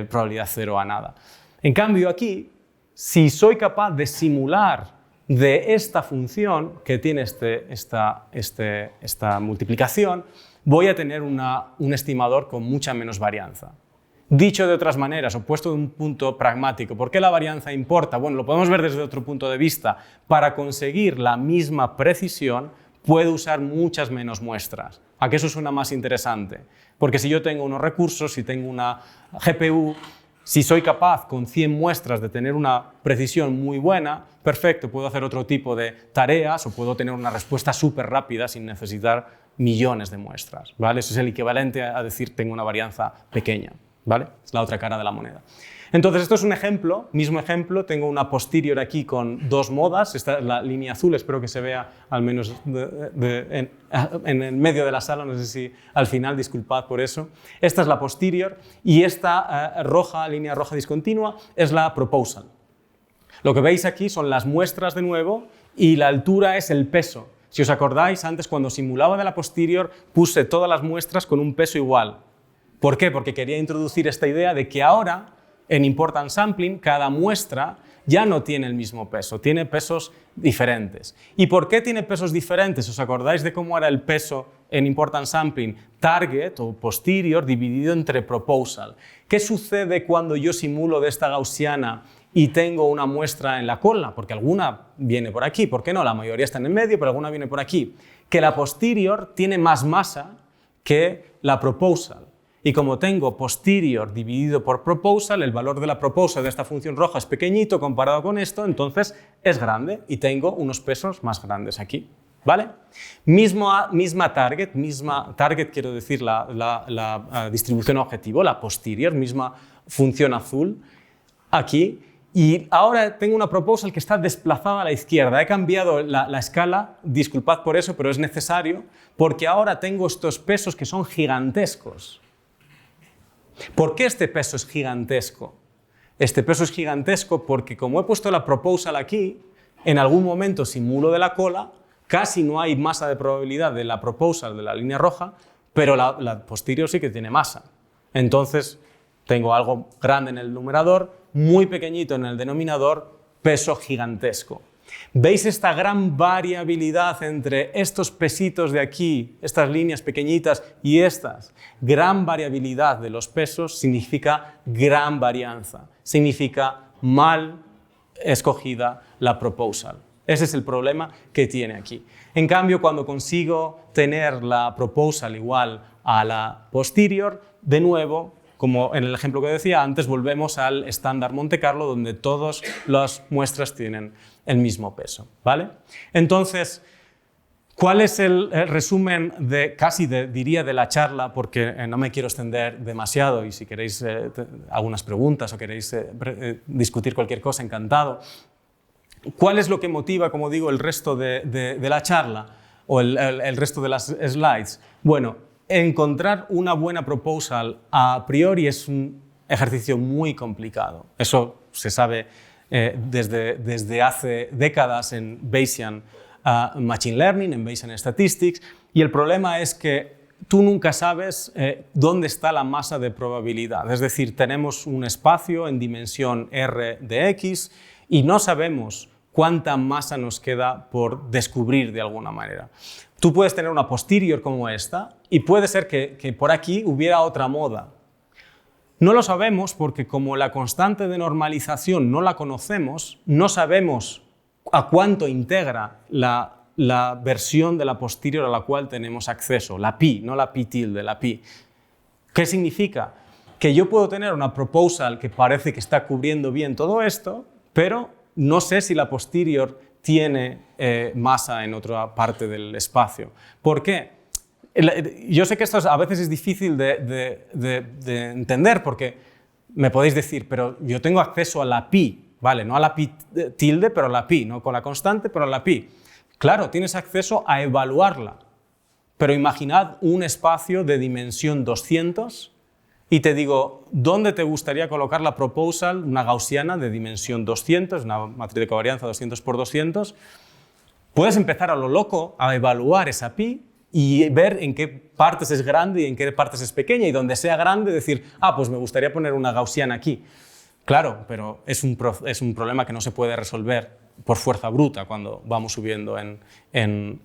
probabilidad 0 a nada. En cambio aquí, si soy capaz de simular de esta función que tiene esta multiplicación, voy a tener un estimador con mucha menos varianza. Dicho de otras maneras, o puesto de un punto pragmático, ¿por qué la varianza importa? Bueno, lo podemos ver desde otro punto de vista. Para conseguir la misma precisión, puedo usar muchas menos muestras. ¿A qué eso suena más interesante? Porque si yo tengo unos recursos, si tengo una GPU, si soy capaz con 100 muestras de tener una precisión muy buena, perfecto, puedo hacer otro tipo de tareas o puedo tener una respuesta súper rápida sin necesitar millones de muestras, ¿vale? Eso es el equivalente a decir tengo una varianza pequeña, ¿vale? Es la otra cara de la moneda. Entonces, esto es un ejemplo, mismo ejemplo, tengo una posterior aquí con 2 modas, esta es la línea azul, espero que se vea al menos en el medio de la sala, no sé si al final, disculpad por eso. Esta es la posterior y esta línea roja discontinua, es la proposal. Lo que veis aquí son las muestras de nuevo y la altura es el peso. Si os acordáis, antes cuando simulaba de la posterior puse todas las muestras con un peso igual. ¿Por qué? Porque quería introducir esta idea de que ahora en Importance Sampling cada muestra ya no tiene el mismo peso, tiene pesos diferentes. ¿Y por qué tiene pesos diferentes? ¿Os acordáis de cómo era el peso en Importance Sampling? Target o posterior dividido entre proposal. ¿Qué sucede cuando yo simulo de esta gaussiana y tengo una muestra en la cola? Porque alguna viene por aquí, ¿por qué no? La mayoría está en el medio, pero alguna viene por aquí. Que la posterior tiene más masa que la proposal. Y como tengo posterior dividido por proposal, el valor de la proposal de esta función roja es pequeñito comparado con esto, entonces es grande y tengo unos pesos más grandes aquí, ¿vale? Misma target quiero decir la distribución objetivo, la posterior, misma función azul aquí. Y ahora tengo una proposal que está desplazada a la izquierda. He cambiado la escala, disculpad por eso, pero es necesario, porque ahora tengo estos pesos que son gigantescos. ¿Por qué este peso es gigantesco? Este peso es gigantesco porque como he puesto la proposal aquí, en algún momento simulo de la cola, casi no hay masa de probabilidad de la proposal de la línea roja, pero la posterior sí que tiene masa. Entonces tengo algo grande en el numerador, muy pequeñito en el denominador, peso gigantesco. ¿Veis esta gran variabilidad entre estos pesitos de aquí, estas líneas pequeñitas y estas? Gran variabilidad de los pesos significa gran varianza, significa mal escogida la proposal. Ese es el problema que tiene aquí. En cambio, cuando consigo tener la proposal igual a la posterior, de nuevo, como en el ejemplo que decía antes, volvemos al estándar Monte Carlo, donde todas las muestras tienen el mismo peso, ¿vale? Entonces, ¿cuál es el resumen diría de la charla? Porque no me quiero extender demasiado y si queréis algunas preguntas o queréis discutir cualquier cosa, encantado. ¿Cuál es lo que motiva, como digo, el resto de la charla o el resto de las slides? Bueno, encontrar una buena proposal a priori es un ejercicio muy complicado. Eso se sabe desde hace décadas en Bayesian Machine Learning, en Bayesian Statistics, y el problema es que tú nunca sabes dónde está la masa de probabilidad. Es decir, tenemos un espacio en dimensión R de X y no sabemos cuánta masa nos queda por descubrir de alguna manera. Tú puedes tener una posterior como esta y puede ser que por aquí hubiera otra moda. No lo sabemos porque como la constante de normalización no la conocemos, no sabemos a cuánto integra la versión de la posterior a la cual tenemos acceso, la pi, no la pi tilde, la pi. ¿Qué significa? Que yo puedo tener una proposal que parece que está cubriendo bien todo esto, pero no sé si la posterior tiene masa en otra parte del espacio. ¿Por qué? Yo sé que esto a veces es difícil de entender porque me podéis decir, pero yo tengo acceso a la pi, ¿vale? No a la pi tilde, pero a la pi, no con la constante, pero a la pi. Claro, tienes acceso a evaluarla, pero imaginad un espacio de dimensión 200 y te digo, ¿dónde te gustaría colocar la proposal, una gaussiana de dimensión 200, una matriz de covarianza 200 por 200? Puedes empezar a lo loco a evaluar esa pi y ver en qué partes es grande y en qué partes es pequeña, y donde sea grande decir, pues me gustaría poner una gaussiana aquí. Claro, pero es un problema que no se puede resolver por fuerza bruta cuando vamos subiendo en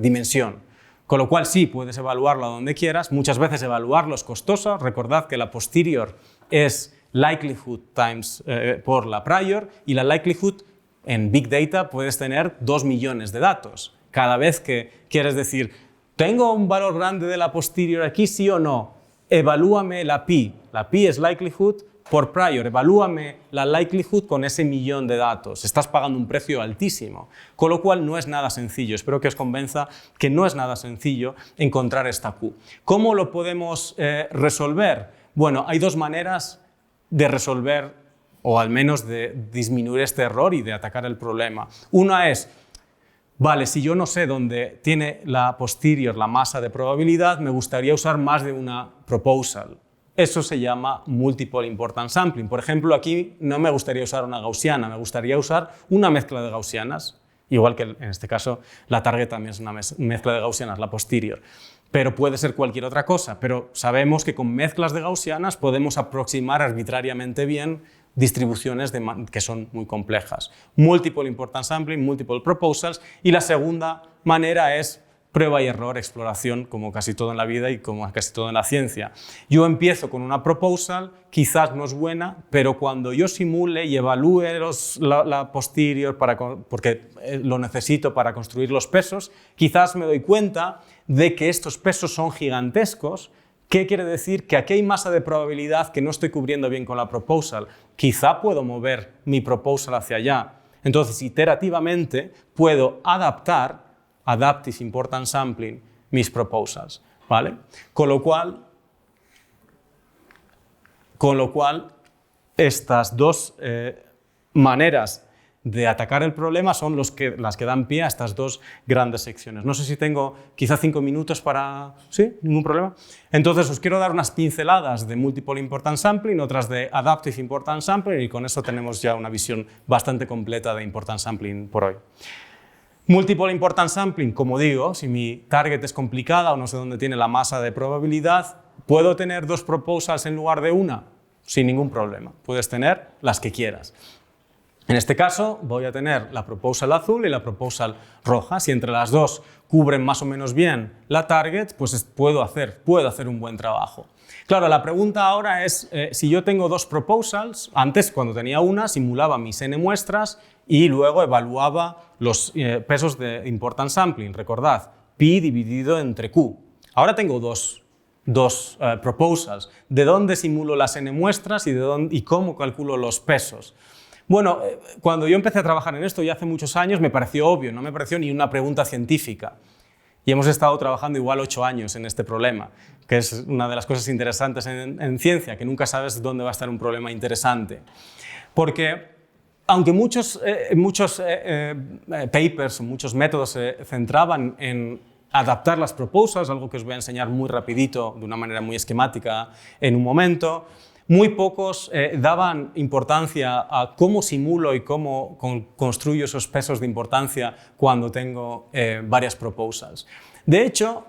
dimensión. Con lo cual sí, puedes evaluarlo a donde quieras. Muchas veces evaluarlo es costoso. Recordad que la posterior es likelihood times por la prior, y la likelihood en Big Data puedes tener 2 millones de datos. Cada vez que quieres decir, ¿tengo un valor grande de la posterior aquí, sí o no? Evalúame la pi. La pi es likelihood por prior. Evalúame la likelihood con ese millón de datos. Estás pagando un precio altísimo. Con lo cual no es nada sencillo. Espero que os convenza que no es nada sencillo encontrar esta Q. ¿Cómo lo podemos resolver? Bueno, hay dos maneras de resolver, o al menos de disminuir este error y de atacar el problema. Una es, vale, si yo no sé dónde tiene la posterior la masa de probabilidad, me gustaría usar más de una proposal. Eso se llama multiple importance sampling. Por ejemplo, aquí no me gustaría usar una gaussiana, me gustaría usar una mezcla de gaussianas, igual que en este caso la target también es una mezcla de gaussianas, la posterior. Pero puede ser cualquier otra cosa, pero sabemos que con mezclas de gaussianas podemos aproximar arbitrariamente bien distribuciones que son muy complejas. Multiple importance sampling, multiple proposals, y la segunda manera es prueba y error, exploración, como casi todo en la vida y como casi todo en la ciencia. Yo empiezo con una proposal, quizás no es buena, pero cuando yo simule y evalúe la posterior, porque lo necesito para construir los pesos, quizás me doy cuenta de que estos pesos son gigantescos. ¿Qué quiere decir? Que aquí hay masa de probabilidad que no estoy cubriendo bien con la proposal. Quizá puedo mover mi proposal hacia allá. Entonces, iterativamente, puedo adaptar, adaptive importance sampling, mis proposals, ¿vale? Con lo cual estas dos maneras de atacar el problema son las que dan pie a estas dos grandes secciones. No sé si tengo quizá 5 minutos para... ¿Sí? ¿Ningún problema? Entonces os quiero dar unas pinceladas de multiple importance sampling, otras de adaptive importance sampling, y con eso tenemos ya una visión bastante completa de importance sampling por hoy. Multiple importance sampling, como digo, si mi target es complicada o no sé dónde tiene la masa de probabilidad, ¿puedo tener dos proposals en lugar de una? Sin ningún problema. Puedes tener las que quieras. En este caso voy a tener la proposal azul y la proposal roja. Si entre las dos cubren más o menos bien la target, pues puedo hacer un buen trabajo. Claro, la pregunta ahora es, si yo tengo dos proposals, antes cuando tenía una simulaba mis n muestras y luego evaluaba los pesos de importance sampling. Recordad, pi dividido entre q. Ahora tengo dos proposals. ¿De dónde simulo las n muestras y cómo calculo los pesos? Bueno, cuando yo empecé a trabajar en esto, ya hace muchos años, me pareció obvio, no me pareció ni una pregunta científica. Y hemos estado trabajando igual 8 años en este problema, que es una de las cosas interesantes en ciencia, que nunca sabes dónde va a estar un problema interesante. Porque aunque muchos papers, muchos métodos se centraban en adaptar las proposals, algo que os voy a enseñar muy rapidito, de una manera muy esquemática en un momento, muy pocos daban importancia a cómo simulo y cómo construyo esos pesos de importancia cuando tengo varias proposals. De hecho,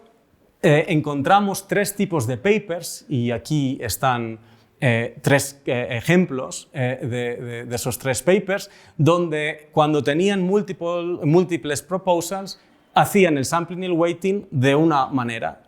encontramos 3 tipos de papers, y aquí están 3 ejemplos de esos 3 papers, donde cuando tenían múltiples proposals, hacían el sampling y el weighting de una manera.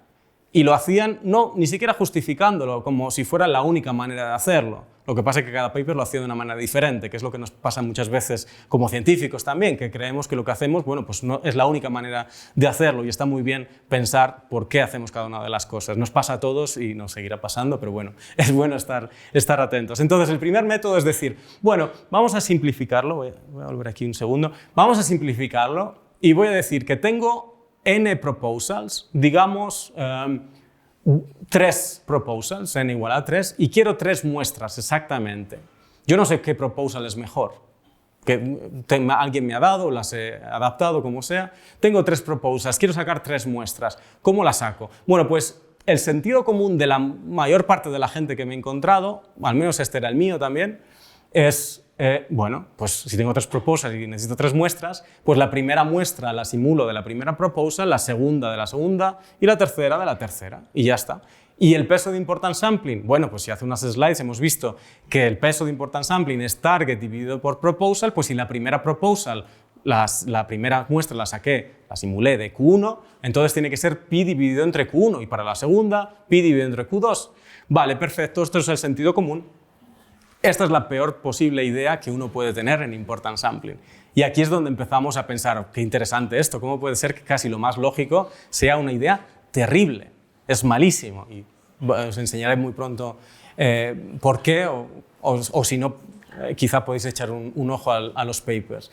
Y lo hacían ni siquiera justificándolo, como si fuera la única manera de hacerlo. Lo que pasa es que cada paper lo hacía de una manera diferente, que es lo que nos pasa muchas veces como científicos también, que creemos que lo que hacemos, bueno, pues no es la única manera de hacerlo, y está muy bien pensar por qué hacemos cada una de las cosas. Nos pasa a todos y nos seguirá pasando, pero bueno, es bueno estar atentos. Entonces, el primer método es decir, bueno, vamos a simplificarlo, voy a volver aquí un segundo, vamos a simplificarlo y voy a decir que tengo n proposals, digamos 3 proposals, n igual a 3, y quiero 3 muestras exactamente. Yo no sé qué proposal es mejor, que alguien me ha dado, las he adaptado, como sea. Tengo 3 proposals, quiero sacar 3 muestras. ¿Cómo las saco? Bueno, pues el sentido común de la mayor parte de la gente que me he encontrado, al menos este era el mío también, es, bueno, pues si tengo 3 proposals y necesito 3 muestras, pues la primera muestra la simulo de la primera proposal, la segunda de la segunda y la tercera de la tercera, y ya está. ¿Y el peso de importance sampling? Bueno, pues si hace unas slides hemos visto que el peso de importance sampling es target dividido por proposal, pues si la primera proposal, la primera muestra la simulé de Q1, entonces tiene que ser pi dividido entre Q1, y para la segunda, pi dividido entre Q2. Vale, perfecto, esto es el sentido común. Esta es la peor posible idea que uno puede tener en importance sampling. Y aquí es donde empezamos a pensar, oh, qué interesante esto, cómo puede ser que casi lo más lógico sea una idea terrible. Es malísimo, y os enseñaré muy pronto por qué, o si no, quizá podéis echar un ojo a los papers.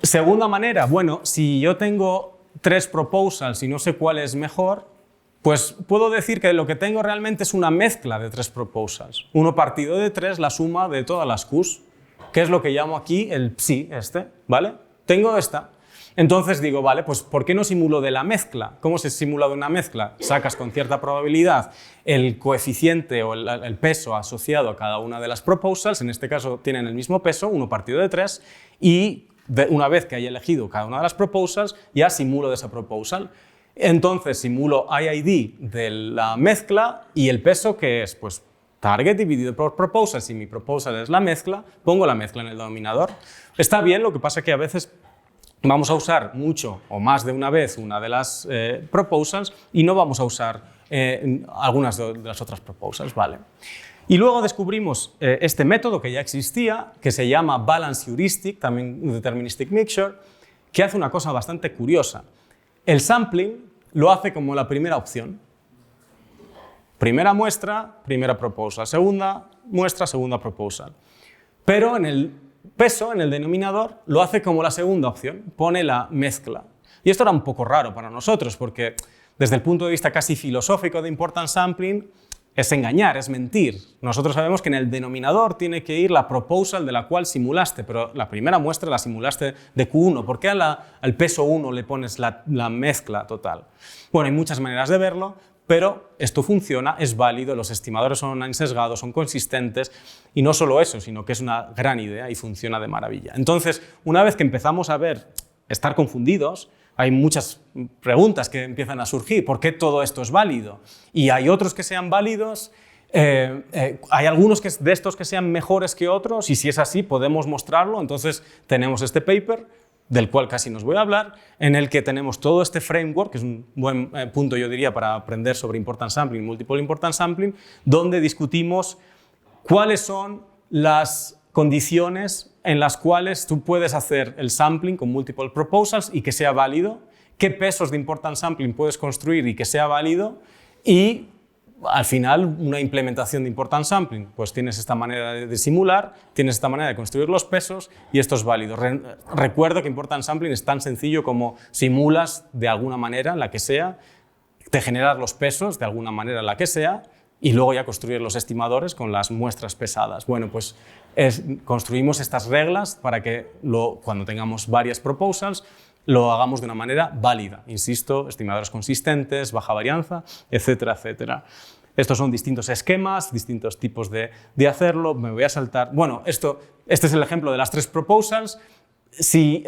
Segunda manera, bueno, si yo tengo 3 proposals y no sé cuál es mejor, pues puedo decir que lo que tengo realmente es una mezcla de 3 proposals. 1 partido de 3, la suma de todas las Qs, que es lo que llamo aquí el psi, ¿vale? Tengo esta. Entonces digo, vale, pues ¿por qué no simulo de la mezcla? ¿Cómo se simula de una mezcla? Sacas con cierta probabilidad el coeficiente o el peso asociado a cada una de las proposals, en este caso tienen el mismo peso, 1 partido de 3, y una vez que haya elegido cada una de las proposals, ya simulo de esa proposal. Entonces simulo IID de la mezcla y el peso, que es pues target dividido por proposal. Si mi proposal es la mezcla, pongo la mezcla en el denominador. Está bien, lo que pasa es que a veces vamos a usar mucho o más de una vez una de las proposals y no vamos a usar algunas de las otras proposals, ¿vale? Y luego descubrimos este método que ya existía, que se llama Balance Heuristic, también Deterministic Mixture, que hace una cosa bastante curiosa. El sampling lo hace como la primera opción. Primera muestra, primera proposal. Segunda muestra, segunda proposal. Pero en el peso, en el denominador, lo hace como la segunda opción. Pone la mezcla. Y esto era un poco raro para nosotros, porque desde el punto de vista casi filosófico de importance sampling, es engañar, es mentir. Nosotros sabemos que en el denominador tiene que ir la proposal de la cual simulaste, pero la primera muestra la simulaste de Q1. ¿Por qué al peso 1 le pones la mezcla total? Bueno, hay muchas maneras de verlo, pero esto funciona, es válido, los estimadores son insesgados, son consistentes, y no solo eso, sino que es una gran idea y funciona de maravilla. Entonces, una vez que empezamos a estar confundidos, hay muchas preguntas que empiezan a surgir. ¿Por qué todo esto es válido? Y hay otros que sean válidos, hay algunos de estos que sean mejores que otros, y si es así podemos mostrarlo. Entonces tenemos este paper, del cual casi nos voy a hablar, en el que tenemos todo este framework, que es un buen punto, yo diría, para aprender sobre importance sampling, multiple importance sampling, donde discutimos cuáles son las condiciones en las cuales tú puedes hacer el sampling con multiple proposals y que sea válido, qué pesos de importance sampling puedes construir y que sea válido, y al final una implementación de importance sampling, pues tienes esta manera de simular, tienes esta manera de construir los pesos y esto es válido. Recuerdo que importance sampling es tan sencillo como simulas de alguna manera, la que sea, te generas los pesos de alguna manera, la que sea, y luego ya construir los estimadores con las muestras pesadas. Bueno, pues construimos estas reglas para que cuando tengamos varias proposals lo hagamos de una manera válida. Insisto, estimadores consistentes, baja varianza, etcétera, etcétera. Estos son distintos esquemas, distintos tipos de hacerlo. Me voy a saltar. Bueno, este es el ejemplo de las 3 proposals. Si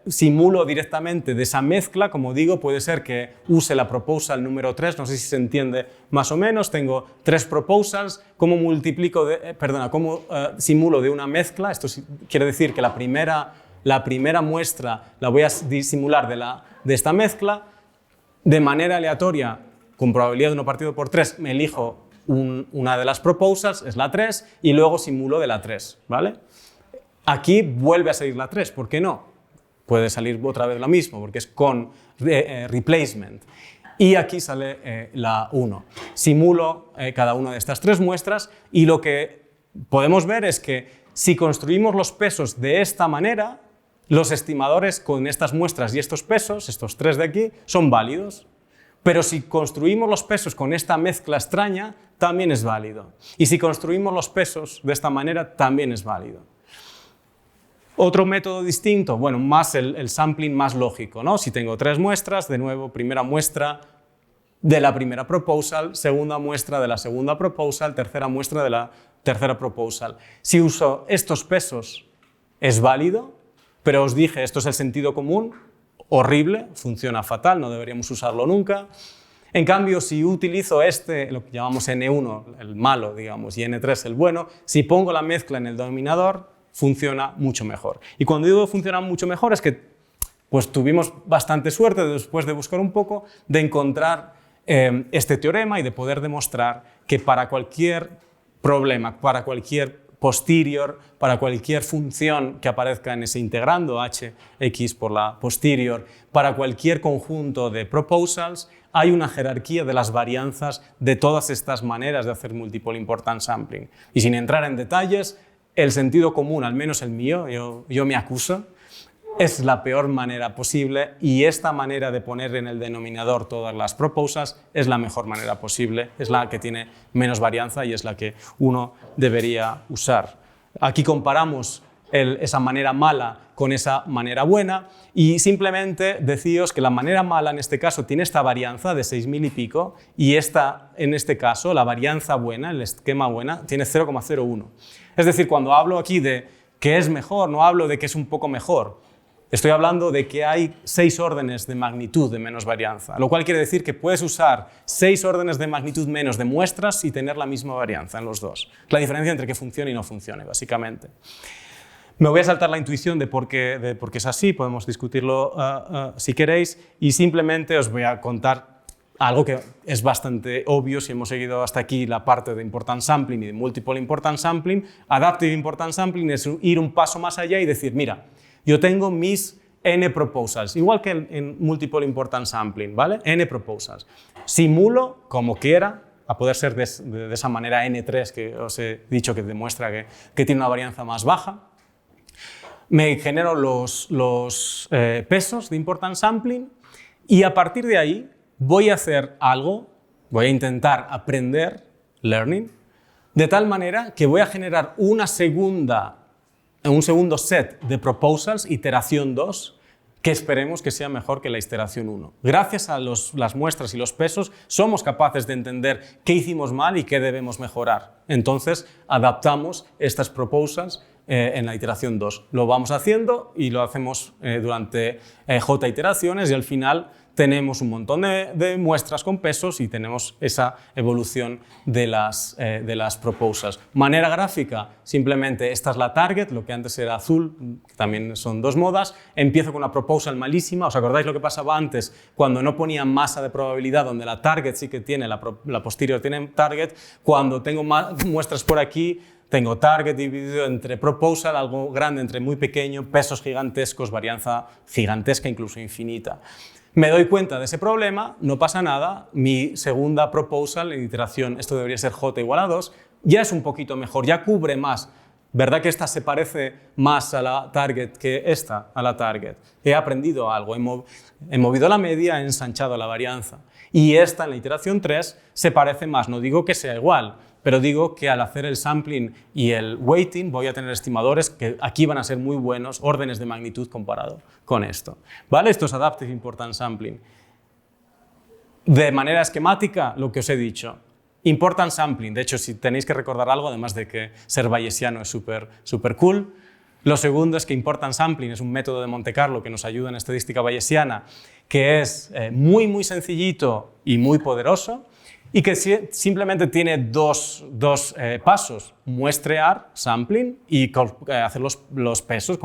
simulo directamente de esa mezcla, como digo, puede ser que use la proposal número 3, no sé si se entiende más o menos, tengo 3 proposals, ¿cómo simulo de una mezcla? Esto quiere decir que la primera muestra la voy a simular de esta mezcla, de manera aleatoria, con probabilidad de 1 partido por 3, me elijo una de las proposals, es la 3, y luego simulo de la 3, ¿vale? Aquí vuelve a salir la 3, ¿por qué no? Puede salir otra vez lo mismo, porque es con replacement. Y aquí sale la 1. Simulo cada una de estas 3 muestras y lo que podemos ver es que si construimos los pesos de esta manera, los estimadores con estas muestras y estos pesos, estos 3 de aquí, son válidos. Pero si construimos los pesos con esta mezcla extraña, también es válido. Y si construimos los pesos de esta manera, también es válido. Otro método distinto, bueno, más el sampling más lógico, ¿no? Si tengo 3 muestras, de nuevo, primera muestra, de la primera proposal, segunda muestra de la segunda proposal, tercera muestra de la tercera proposal. Si uso estos pesos es válido, pero os dije, esto es el sentido común, horrible, funciona fatal, no deberíamos usarlo nunca. En cambio, si utilizo lo que llamamos N1, el malo, digamos, y N3, el bueno, si pongo la mezcla en el denominador, funciona mucho mejor. Y cuando digo funciona mucho mejor es que pues, tuvimos bastante suerte, después de buscar un poco, de encontrar este teorema y de poder demostrar que para cualquier problema, para cualquier posterior, para cualquier función que aparezca en ese integrando hx por la posterior, para cualquier conjunto de proposals, hay una jerarquía de las varianzas de todas estas maneras de hacer multiple importance sampling. Y sin entrar en detalles, el sentido común, al menos el mío, yo me acuso, es la peor manera posible y esta manera de poner en el denominador todas las proposals es la mejor manera posible, es la que tiene menos varianza y es la que uno debería usar. Aquí comparamos esa manera mala con esa manera buena y simplemente deciros que la manera mala en este caso tiene esta varianza de 6.000 y pico y esta, en este caso, la varianza buena, el esquema buena, tiene 0,01. Es decir, cuando hablo aquí de que es mejor, no hablo de que es un poco mejor. Estoy hablando de que hay 6 órdenes de magnitud de menos varianza, lo cual quiere decir que puedes usar 6 órdenes de magnitud menos de muestras y tener la misma varianza en los dos. La diferencia entre que funcione y no funcione, básicamente. Me voy a saltar la intuición de por qué es así, podemos discutirlo si queréis, y simplemente os voy a contar algo que es bastante obvio si hemos seguido hasta aquí la parte de importance sampling y de multiple importance sampling. Adaptive importance sampling es ir un paso más allá y decir, mira, yo tengo mis n proposals, igual que en multiple importance sampling, ¿vale? N proposals. Simulo como quiera, a poder ser de esa manera N3 que os he dicho que demuestra que tiene una varianza más baja. Me genero los pesos de importance sampling y a partir de ahí voy a hacer algo, voy a intentar aprender, learning, de tal manera que voy a generar un segundo set de proposals, iteración 2, que esperemos que sea mejor que la iteración 1. Gracias a las muestras y los pesos somos capaces de entender qué hicimos mal y qué debemos mejorar. Entonces adaptamos estas proposals en la iteración 2. Lo vamos haciendo y lo hacemos durante J iteraciones y al final tenemos un montón de muestras con pesos y tenemos esa evolución de las proposals. Manera gráfica, simplemente esta es la target, lo que antes era azul, que también son dos modas. Empiezo con una proposal malísima. ¿Os acordáis lo que pasaba antes cuando no ponía masa de probabilidad, donde la target sí que tiene, la posterior tiene target? Cuando tengo muestras por aquí, tengo target dividido entre proposal, algo grande entre muy pequeño, pesos gigantescos, varianza gigantesca, incluso infinita. Me doy cuenta de ese problema, no pasa nada, mi segunda proposal en iteración, esto debería ser j igual a 2, ya es un poquito mejor, ya cubre más. ¿Verdad que esta se parece más a la target que esta a la target? He aprendido algo, he movido la media, he ensanchado la varianza. Y esta en la iteración 3 se parece más, no digo que sea igual, pero digo que al hacer el sampling y el weighting voy a tener estimadores que aquí van a ser muy buenos, órdenes de magnitud comparado con esto. ¿Vale? Esto es Adaptive Importance Sampling. De manera esquemática, lo que os he dicho. Importance Sampling, de hecho, si tenéis que recordar algo, además de que ser bayesiano es súper cool, lo segundo es que Importance Sampling es un método de Monte Carlo que nos ayuda en estadística bayesiana, que es muy sencillito y muy poderoso, y que simplemente tiene dos pasos, muestrear, sampling, y hacer los pesos,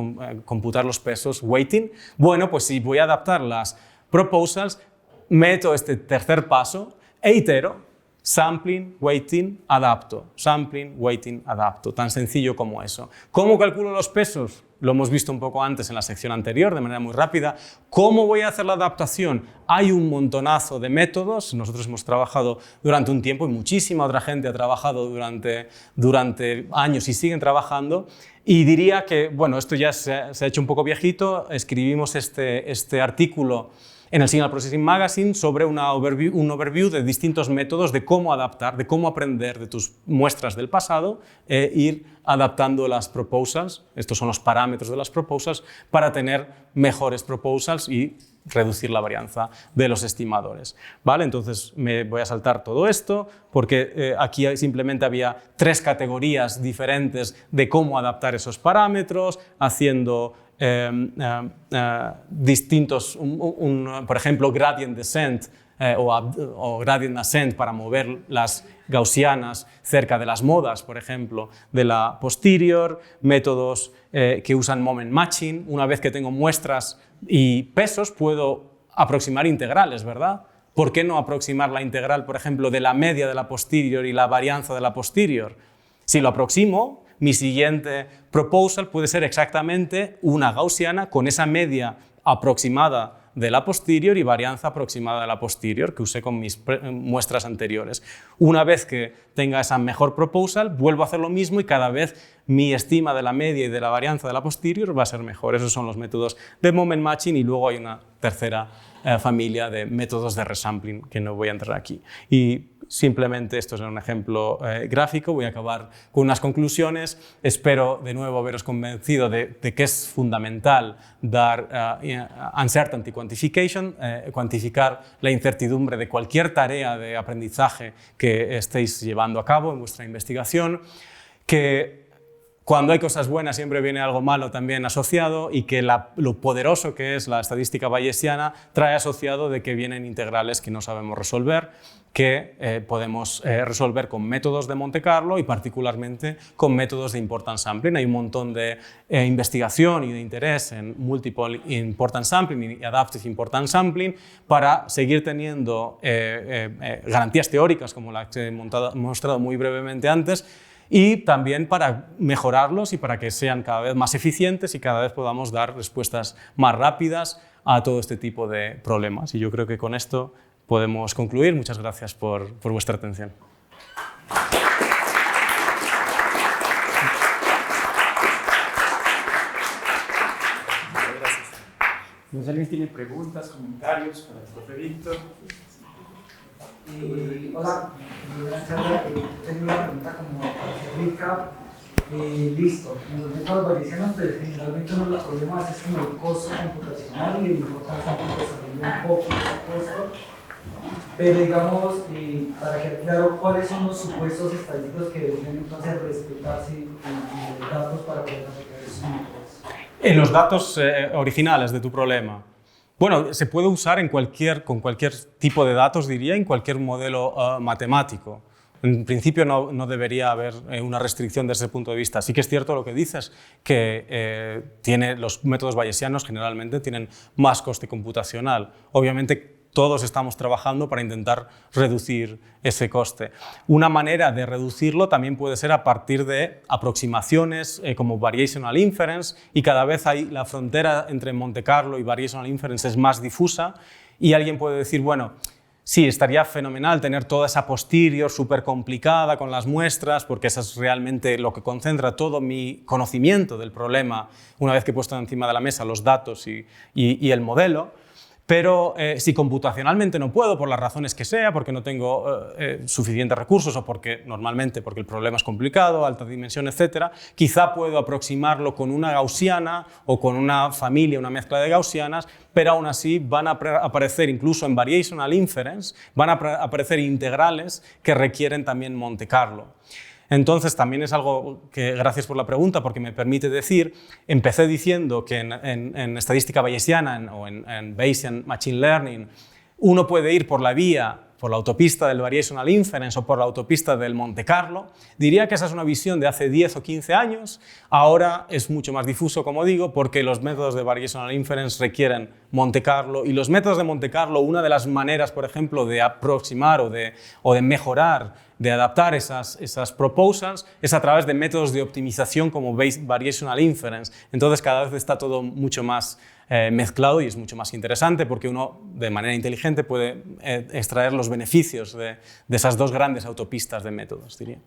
computar los pesos, weighting. Bueno, pues si voy a adaptar las proposals, meto este tercer paso e itero, sampling, weighting, adapto, sampling, weighting, adapto, tan sencillo como eso. ¿Cómo calculo los pesos? Lo hemos visto un poco antes en la sección anterior, de manera muy rápida. ¿Cómo voy a hacer la adaptación? Hay un montonazo de métodos, nosotros hemos trabajado durante un tiempo y muchísima otra gente ha trabajado durante años y siguen trabajando. Y diría que, bueno, esto ya se ha hecho un poco viejito, escribimos este artículo en el Signal Processing Magazine sobre un overview de distintos métodos de cómo adaptar, de cómo aprender de tus muestras del pasado e ir adaptando las proposals, estos son los parámetros de las proposals, para tener mejores proposals y reducir la varianza de los estimadores. ¿Vale? Entonces me voy a saltar todo esto porque aquí simplemente había 3 categorías diferentes de cómo adaptar esos parámetros, haciendo distintos, por ejemplo, gradient descent o gradient ascent para mover las gaussianas cerca de las modas, por ejemplo, de la posterior, métodos que usan moment matching. Una vez que tengo muestras y pesos, puedo aproximar integrales, ¿verdad? ¿Por qué no aproximar la integral, por ejemplo, de la media de la posterior y la varianza de la posterior? Si lo aproximo, mi siguiente proposal puede ser exactamente una gaussiana con esa media aproximada de la posterior y varianza aproximada de la posterior que usé con mis muestras anteriores. Una vez que tenga esa mejor proposal, vuelvo a hacer lo mismo y cada vez mi estima de la media y de la varianza de la posterior va a ser mejor. Esos son los métodos de moment matching y luego hay una tercera familia de métodos de resampling que no voy a entrar aquí. Y simplemente esto es un ejemplo gráfico, voy a acabar con unas conclusiones. Espero de nuevo haberos convencido de que es fundamental dar uncertainty quantification, cuantificar la incertidumbre de cualquier tarea de aprendizaje que estéis llevando a cabo en vuestra investigación, que cuando hay cosas buenas siempre viene algo malo también asociado y que lo poderoso que es la estadística bayesiana trae asociado de que vienen integrales que no sabemos resolver, que podemos resolver con métodos de Monte Carlo y particularmente con métodos de importance sampling. Hay un montón de investigación y de interés en multiple importance sampling y adaptive importance sampling para seguir teniendo garantías teóricas como las que he mostrado muy brevemente antes, y también para mejorarlos y para que sean cada vez más eficientes y cada vez podamos dar respuestas más rápidas a todo este tipo de problemas. Y yo creo que con esto podemos concluir. Muchas gracias por vuestra atención. Gracias. ¿No sé, alguien tiene preguntas, comentarios para el profe Víctor? Hola, tengo una pregunta como rica. Listo, en los métodos bayesianos pues, generalmente uno de los problemas es como el costo computacional y el importante desarrollo un poco ese costo. Pero digamos, para quedar claro, ¿cuáles son los supuestos estadísticos que deben entonces respetarse en los datos para poder aplicar esos métodos? En los datos originales de tu problema. Bueno, se puede usar con cualquier tipo de datos, diría, en cualquier modelo matemático. En principio no debería haber una restricción desde ese punto de vista. Sí que es cierto lo que dices, que los métodos bayesianos generalmente tienen más coste computacional. Obviamente, todos estamos trabajando para intentar reducir ese coste. Una manera de reducirlo también puede ser a partir de aproximaciones como variational inference, y cada vez la frontera entre Monte Carlo y variational inference es más difusa y alguien puede decir, bueno, sí, estaría fenomenal tener toda esa posterior súper complicada con las muestras, porque eso es realmente lo que concentra todo mi conocimiento del problema una vez que he puesto encima de la mesa los datos y el modelo. Pero si computacionalmente no puedo, por las razones que sea, porque no tengo suficientes recursos o porque el problema es complicado, alta dimensión, etc., quizá puedo aproximarlo con una gaussiana o con una familia, una mezcla de gaussianas, pero aún así van a aparecer incluso en variational inference, van a aparecer integrales que requieren también Monte Carlo. Entonces, también es algo que, gracias por la pregunta, porque me permite decir, empecé diciendo que en estadística bayesiana o en Bayesian Machine Learning, uno puede ir por la autopista del Variational Inference o por la autopista del Monte Carlo. Diría que esa es una visión de hace 10 o 15 años. Ahora es mucho más difuso, como digo, porque los métodos de Variational Inference requieren Monte Carlo, y los métodos de Monte Carlo, una de las maneras, por ejemplo, de aproximar o de mejorar, de adaptar esas proposals, es a través de métodos de optimización como Variational Inference. Entonces, cada vez está todo mucho más mezclado y es mucho más interesante porque uno, de manera inteligente, puede extraer los beneficios de esas dos grandes autopistas de métodos, diría.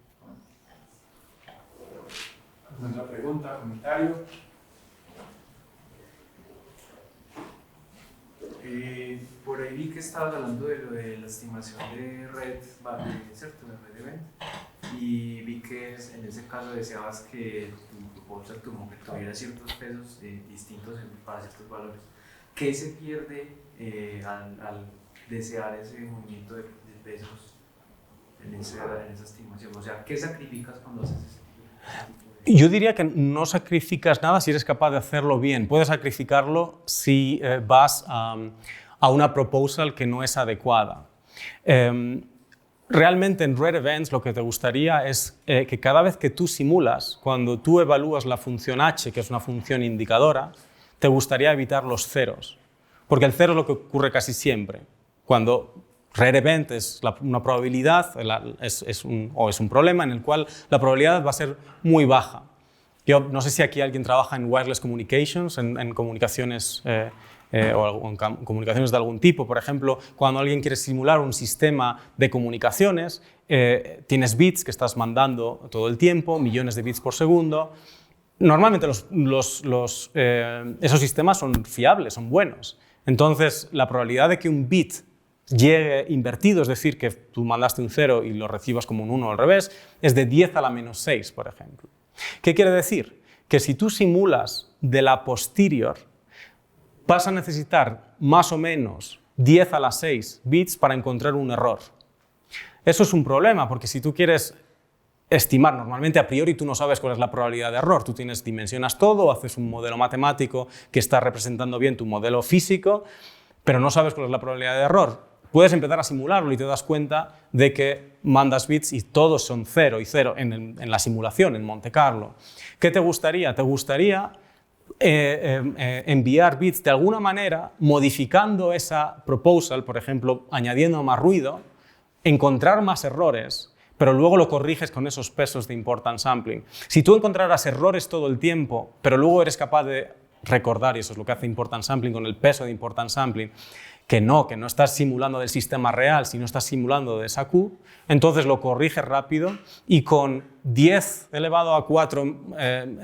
¿Alguna pregunta, comentario? Por ahí vi que estabas hablando de lo de la estimación de red, ¿cierto? De red event, y vi que en ese caso deseabas que tu proposal como que tuviera ciertos pesos distintos para ciertos valores. ¿Qué se pierde al desear ese movimiento de pesos en esa estimación? O sea, ¿qué sacrificas cuando haces ese tipo de... Yo diría que no sacrificas nada si eres capaz de hacerlo bien. Puedes sacrificarlo si vas a una proposal que no es adecuada. Realmente en Red Events lo que te gustaría es que cada vez que tú simulas, cuando tú evalúas la función h, que es una función indicadora, te gustaría evitar los ceros. Porque el cero es lo que ocurre casi siempre. Cuando Red Event es una probabilidad, es un problema en el cual la probabilidad va a ser muy baja. Yo no sé si aquí alguien trabaja en wireless communications, en comunicaciones o en comunicaciones de algún tipo. Por ejemplo, cuando alguien quiere simular un sistema de comunicaciones, tienes bits que estás mandando todo el tiempo, millones de bits por segundo. Normalmente esos sistemas son fiables, son buenos. Entonces, la probabilidad de que un bit llegue invertido, es decir, que tú mandaste un 0 y lo recibas como un 1 al revés, es de 10 a la menos 6, por ejemplo. ¿Qué quiere decir? Que si tú simulas de la posterior, vas a necesitar más o menos 10 a la 6 bits para encontrar un error. Eso es un problema, porque si tú quieres estimar, normalmente a priori tú no sabes cuál es la probabilidad de error, tú dimensionas todo, haces un modelo matemático que está representando bien tu modelo físico, pero no sabes cuál es la probabilidad de error. Puedes empezar a simularlo y te das cuenta de que mandas bits y todos son 0 y 0 en la simulación, en Monte Carlo. ¿Qué te gustaría? Te gustaría enviar bits de alguna manera, modificando esa proposal, por ejemplo, añadiendo más ruido, encontrar más errores, pero luego lo corriges con esos pesos de importance sampling. Si tú encontraras errores todo el tiempo, pero luego eres capaz de recordar, y eso es lo que hace importance sampling con el peso de importance sampling, que no estás simulando del sistema real, sino estás simulando de esa Q, entonces lo corriges rápido y con 10 elevado a 4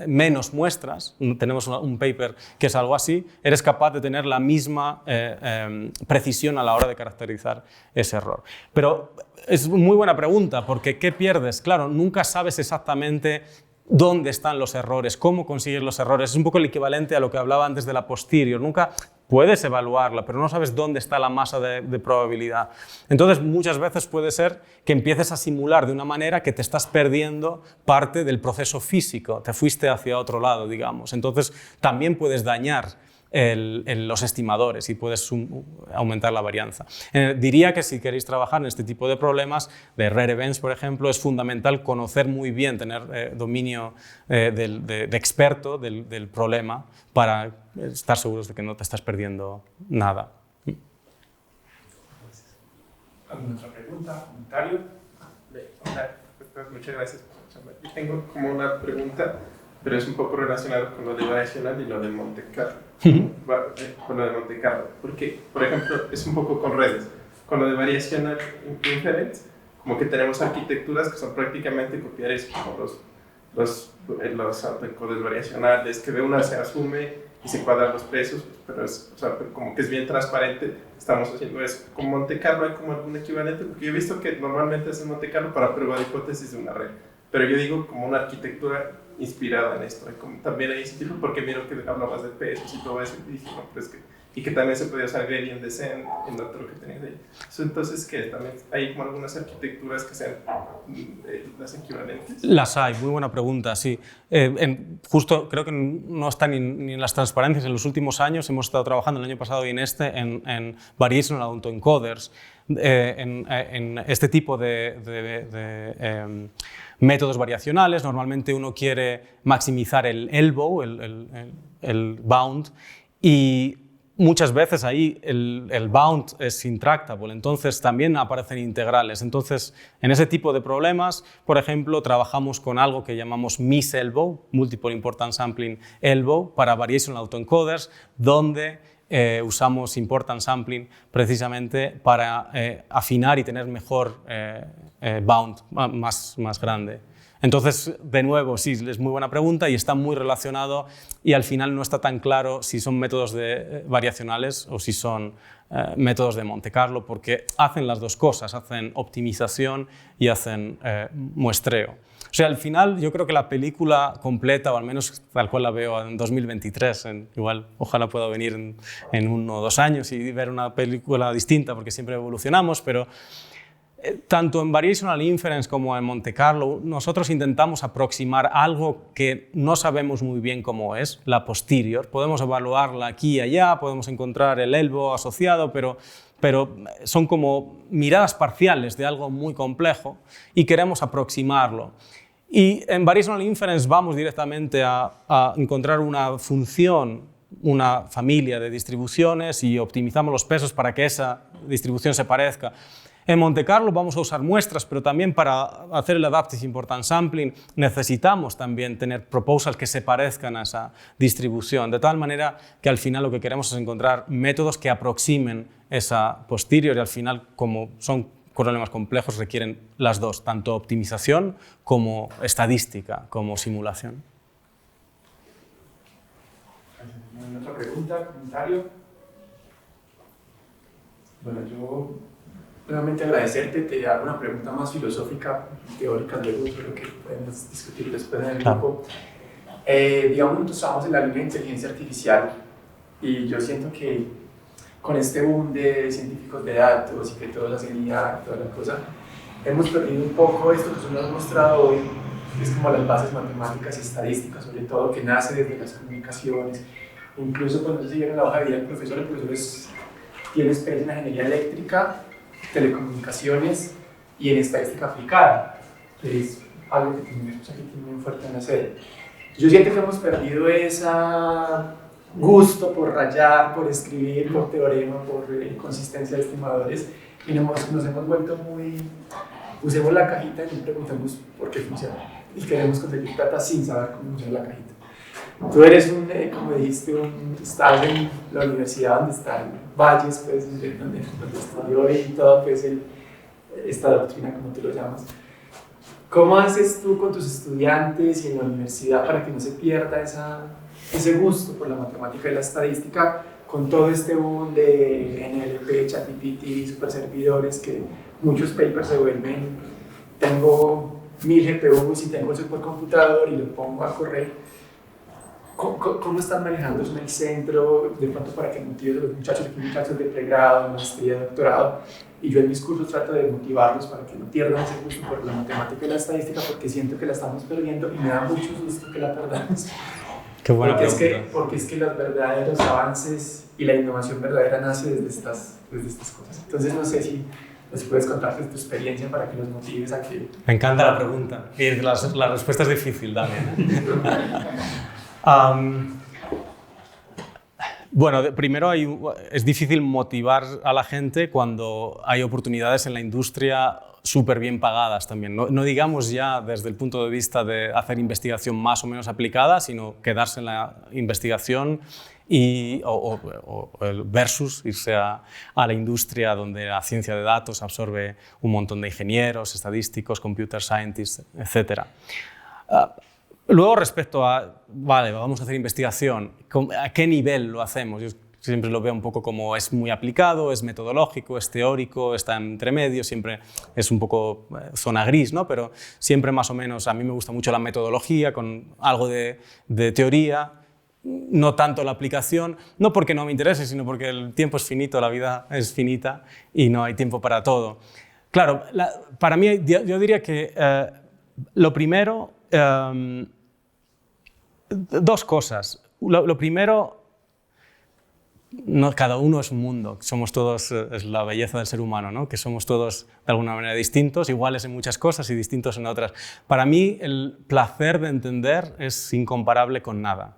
menos muestras, tenemos un paper que es algo así, eres capaz de tener la misma precisión a la hora de caracterizar ese error. Pero es muy buena pregunta, porque ¿qué pierdes? Claro, nunca sabes exactamente dónde están los errores, cómo consigues los errores. Es un poco el equivalente a lo que hablaba antes de la posterior. Nunca puedes evaluarla, pero no sabes dónde está la masa de probabilidad. Entonces, muchas veces puede ser que empieces a simular de una manera que te estás perdiendo parte del proceso físico, te fuiste hacia otro lado, digamos. Entonces, también puedes dañar los estimadores y puedes aumentar la varianza. Diría que si queréis trabajar en este tipo de problemas, de Red Events, por ejemplo, es fundamental conocer muy bien, tener dominio de experto del problema para estar seguros de que no te estás perdiendo nada. ¿Alguna otra pregunta, comentario? Hola, muchas gracias por la charla. Yo tengo como una pregunta, pero es un poco relacionado con lo de variacional y lo de Monte Carlo. Con lo de Monte Carlo, porque, por ejemplo, es un poco con redes. Con lo de variacional inference, como que tenemos arquitecturas que son prácticamente copiar eso, como los autoencodes variacionales, que de una se asume y se cuadran los precios, pero es, o sea, como que es bien transparente, estamos haciendo eso. ¿Con Monte Carlo hay como algún equivalente? Porque yo he visto que normalmente hacen Monte No para prueba de hipótesis de una red, pero yo digo como una arquitectura inspirada en esto. También hay estilo, porque miro que hablabas de pesos y todo eso, y dije, no, pues y que también se podía usar gradient descent en otro que tenías ahí. Entonces, ¿qué? ¿También hay como algunas arquitecturas que sean las equivalentes? Las hay, muy buena pregunta, sí. Justo creo que no está ni en las transparencias. En los últimos años hemos estado trabajando, el año pasado y en en variational autoencoders, en este tipo de métodos variacionales. Normalmente uno quiere maximizar el elbow, el bound, y muchas veces ahí el bound es intractable, entonces también aparecen integrales. Entonces, en ese tipo de problemas, por ejemplo, trabajamos con algo que llamamos MIS-elbow, Multiple Importance Sampling Elbow, para Variational Autoencoders, donde usamos Importance Sampling precisamente para afinar y tener mejor bound, más grande. Entonces, de nuevo, sí, es muy buena pregunta y está muy relacionado y al final no está tan claro si son métodos variacionales o si son métodos de Monte Carlo, porque hacen las dos cosas, hacen optimización y hacen muestreo. O sea, al final yo creo que la película completa, o al menos tal cual la veo en 2023, igual ojalá pueda venir en 1 o 2 años y ver una película distinta, porque siempre evolucionamos, pero tanto en Variational Inference como en Monte Carlo, nosotros intentamos aproximar algo que no sabemos muy bien cómo es, la posterior. Podemos evaluarla aquí y allá, podemos encontrar el elbow asociado, pero son como miradas parciales de algo muy complejo y queremos aproximarlo. Y en Variational Inference vamos directamente a encontrar una función, una familia de distribuciones y optimizamos los pesos para que esa distribución se parezca. En Monte Carlo vamos a usar muestras, pero también para hacer el Adaptive Importance Sampling necesitamos también tener proposals que se parezcan a esa distribución, de tal manera que al final lo que queremos es encontrar métodos que aproximen esa posterior y al final, como son problemas complejos, requieren las dos, tanto optimización como estadística, como simulación. ¿Otra pregunta, comentario? Bueno, yo nuevamente agradecerte, te hago una pregunta más filosófica, teórica, luego creo que podemos discutir después en el grupo. Digamos, nosotros estamos en la línea de inteligencia artificial y yo siento que con este boom de científicos de datos y que todos hacen IA y toda la cosa, hemos perdido un poco esto que nos has mostrado hoy, que es como las bases matemáticas y estadísticas, sobre todo, que nace desde las comunicaciones. Incluso cuando se llega en la hoja de vida del profesor, tiene experiencia en ingeniería eléctrica, telecomunicaciones y en estadística aplicada, que es algo que tiene muy fuerte en la sede. Yo siento que hemos perdido ese gusto por rayar, por escribir, por teorema, por consistencia de estimadores y nos hemos vuelto muy... Usemos la cajita y nos preguntamos por qué funciona y queremos conseguir plata sin saber cómo funciona la cajita. Tú eres como dijiste, estás en la universidad donde está el Valles, pues, donde estudió y todo, pues, esta doctrina, como tú lo llamas. ¿Cómo haces tú con tus estudiantes y en la universidad para que no se pierda ese gusto por la matemática y la estadística con todo este boom de NLP, ChatGPT, superservidores, que muchos papers se vuelven, tengo 1000 GPUs y tengo el supercomputador y lo pongo a correr? ¿Cómo están manejando eso en el centro? De pronto para que motives a los muchachos de pregrado, maestría, doctorado. Y yo en mis cursos trato de motivarlos para que no pierdan ese gusto por la matemática y la estadística, porque siento que la estamos perdiendo y me da mucho susto que la perdamos. Qué buena pregunta. Porque es que los verdaderos avances y la innovación verdadera nace desde estas cosas. Entonces no sé si les puedes contar tu experiencia para que los motives a que... Me encanta la pregunta y la respuesta es difícil también. Bueno, primero es difícil motivar a la gente cuando hay oportunidades en la industria súper bien pagadas también. No digamos ya desde el punto de vista de hacer investigación más o menos aplicada, sino quedarse en la investigación o versus irse a la industria donde la ciencia de datos absorbe un montón de ingenieros, estadísticos, computer scientists, etc. Luego, respecto a, vale, vamos a hacer investigación, ¿a qué nivel lo hacemos? Yo siempre lo veo un poco como es muy aplicado, es metodológico, es teórico, está entre medio, siempre es un poco zona gris, ¿no? Pero siempre más o menos, a mí me gusta mucho la metodología con algo de teoría, no tanto la aplicación, no porque no me interese, sino porque el tiempo es finito, la vida es finita y no hay tiempo para todo. Claro, para mí yo diría que lo primero... dos cosas. Lo primero, cada uno es un mundo, somos todos, es la belleza del ser humano, ¿no? Que somos todos de alguna manera distintos, iguales en muchas cosas y distintos en otras. Para mí el placer de entender es incomparable con nada.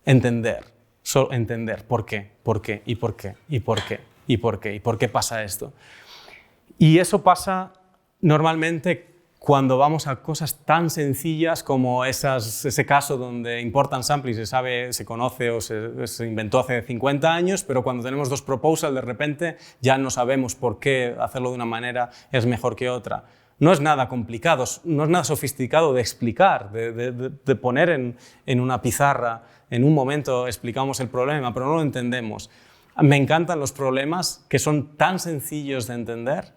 Entender, solo entender por qué, por qué, y por qué, y por qué, y por qué, y por qué pasa esto. Y eso pasa normalmente cuando vamos a cosas tan sencillas como ese caso donde importance sampling se conoce o se inventó hace 50 años, pero cuando tenemos dos proposals de repente ya no sabemos por qué hacerlo de una manera es mejor que otra. no es nada complicado, no es nada sofisticado de explicar, de poner en una pizarra, en un momento explicamos el problema, pero no lo entendemos. Me encantan los problemas que son tan sencillos de entender,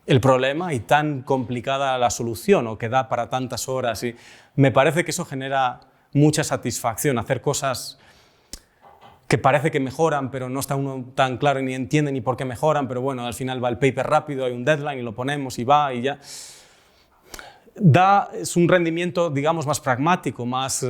el problema, y tan complicada la solución, o que da para tantas horas. Y me parece que eso genera mucha satisfacción, hacer cosas que parece que mejoran, pero no está uno tan claro y ni entiende ni por qué mejoran, pero bueno, al final va el paper rápido, hay un deadline y lo ponemos y va y ya. Es un rendimiento, digamos, más pragmático, más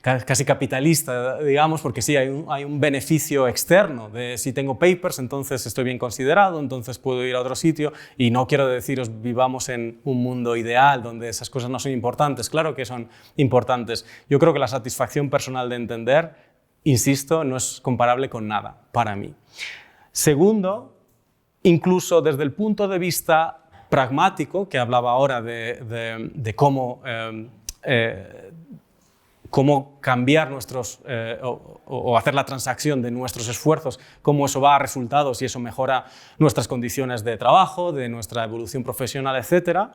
casi capitalista, digamos, porque sí, hay un beneficio externo de si tengo papers, entonces estoy bien considerado, entonces puedo ir a otro sitio, y no quiero deciros vivamos en un mundo ideal donde esas cosas no son importantes, claro que son importantes. Yo creo que la satisfacción personal de entender, insisto, no es comparable con nada para mí. Segundo, incluso desde el punto de vista pragmático, que hablaba ahora de cómo, cómo cambiar nuestros, o hacer la transacción de nuestros esfuerzos, cómo eso va a resultados y eso mejora nuestras condiciones de trabajo, de nuestra evolución profesional, etc.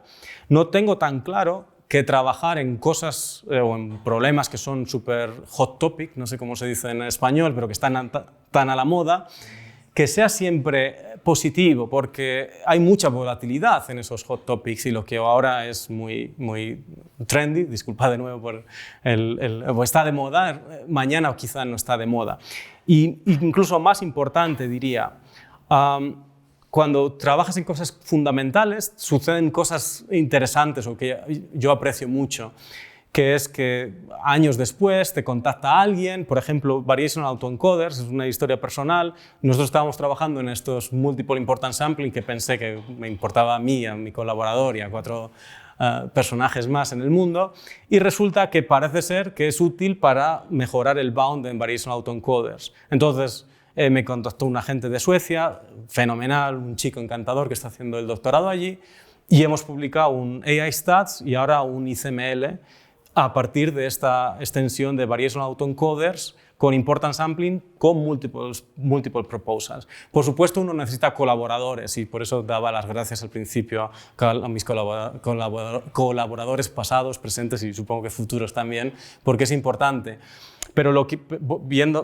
No tengo tan claro que trabajar en cosas o en problemas que son súper hot topic, no sé cómo se dice en español, pero que están tan a la moda, que sea siempre positivo, porque hay mucha volatilidad en esos hot topics y lo que ahora es muy trendy, disculpad de nuevo por o está de moda, mañana quizá no está de moda. Y incluso más importante, diría, cuando trabajas en cosas fundamentales, suceden cosas interesantes o que yo aprecio mucho, que es que años después te contacta alguien, por ejemplo, Variational Autoencoders, es una historia personal. Nosotros estábamos trabajando en estos Multiple Importance Sampling, que pensé que me importaba a mí, a mi colaborador y a 4 personajes más en el mundo, y resulta que parece ser que es útil para mejorar el bound en Variational Autoencoders. Entonces, me contactó un agente de Suecia, fenomenal, un chico encantador que está haciendo el doctorado allí, y hemos publicado un AI Stats y ahora un ICML a partir de esta extensión de Variational Autoencoders con Importance Sampling con multiple proposals. Por supuesto, uno necesita colaboradores y por eso daba las gracias al principio a mis colaboradores pasados, presentes y supongo que futuros también, porque es importante. Pero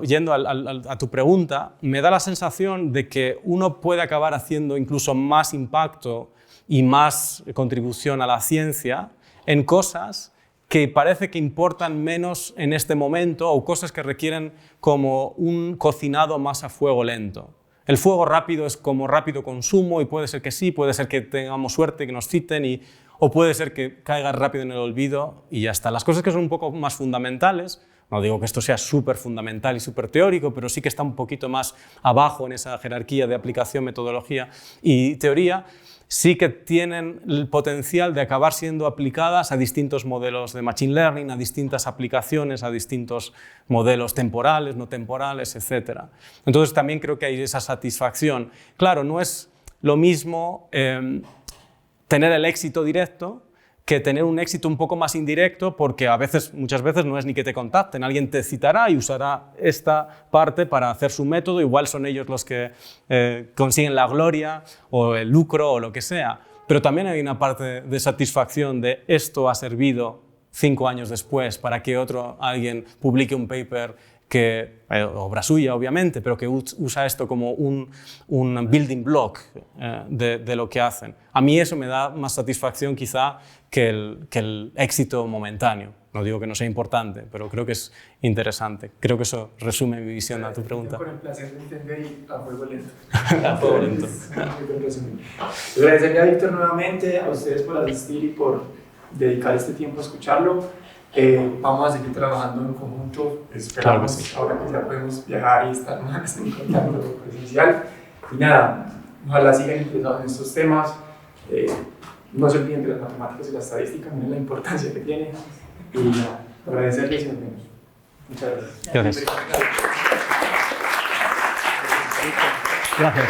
yendo a tu pregunta, me da la sensación de que uno puede acabar haciendo incluso más impacto y más contribución a la ciencia en cosas que parece que importan menos en este momento o cosas que requieren como un cocinado más a fuego lento. El fuego rápido es como rápido consumo y puede ser que sí, puede ser que tengamos suerte, que nos citen, o puede ser que caiga rápido en el olvido y ya está. Las cosas que son un poco más fundamentales, no digo que esto sea súper fundamental y súper teórico, pero sí que está un poquito más abajo en esa jerarquía de aplicación, metodología y teoría, sí que tienen el potencial de acabar siendo aplicadas a distintos modelos de Machine Learning, a distintas aplicaciones, a distintos modelos temporales, no temporales, etc. Entonces también creo que hay esa satisfacción. Claro, no es lo mismo tener el éxito directo que tener un éxito un poco más indirecto, porque muchas veces no es ni que te contacten, alguien te citará y usará esta parte para hacer su método, igual son ellos los que consiguen la gloria o el lucro o lo que sea, pero también hay una parte de satisfacción de esto ha servido 5 años después para que alguien publique un paper que, obra suya obviamente, pero que usa esto como un building block de lo que hacen. A mí eso me da más satisfacción quizá que el éxito momentáneo. No digo que no sea importante, pero creo que es interesante. Creo que eso resume mi visión a tu pregunta. Con el placer de entender y a fuego lento. A fuego lento. Agradecerle a Víctor nuevamente, a ustedes por asistir y por dedicar este tiempo a escucharlo. Vamos a seguir trabajando en conjunto, esperamos, claro que sí. Ahora que ya podemos viajar y estar más en contacto presencial. Y nada, ojalá sigan interesados en estos temas. No se olviden de las matemáticas y la estadística, miren la importancia que tiene. Y nada, agradecerles y nos vemos. Muchas gracias. Gracias. Gracias.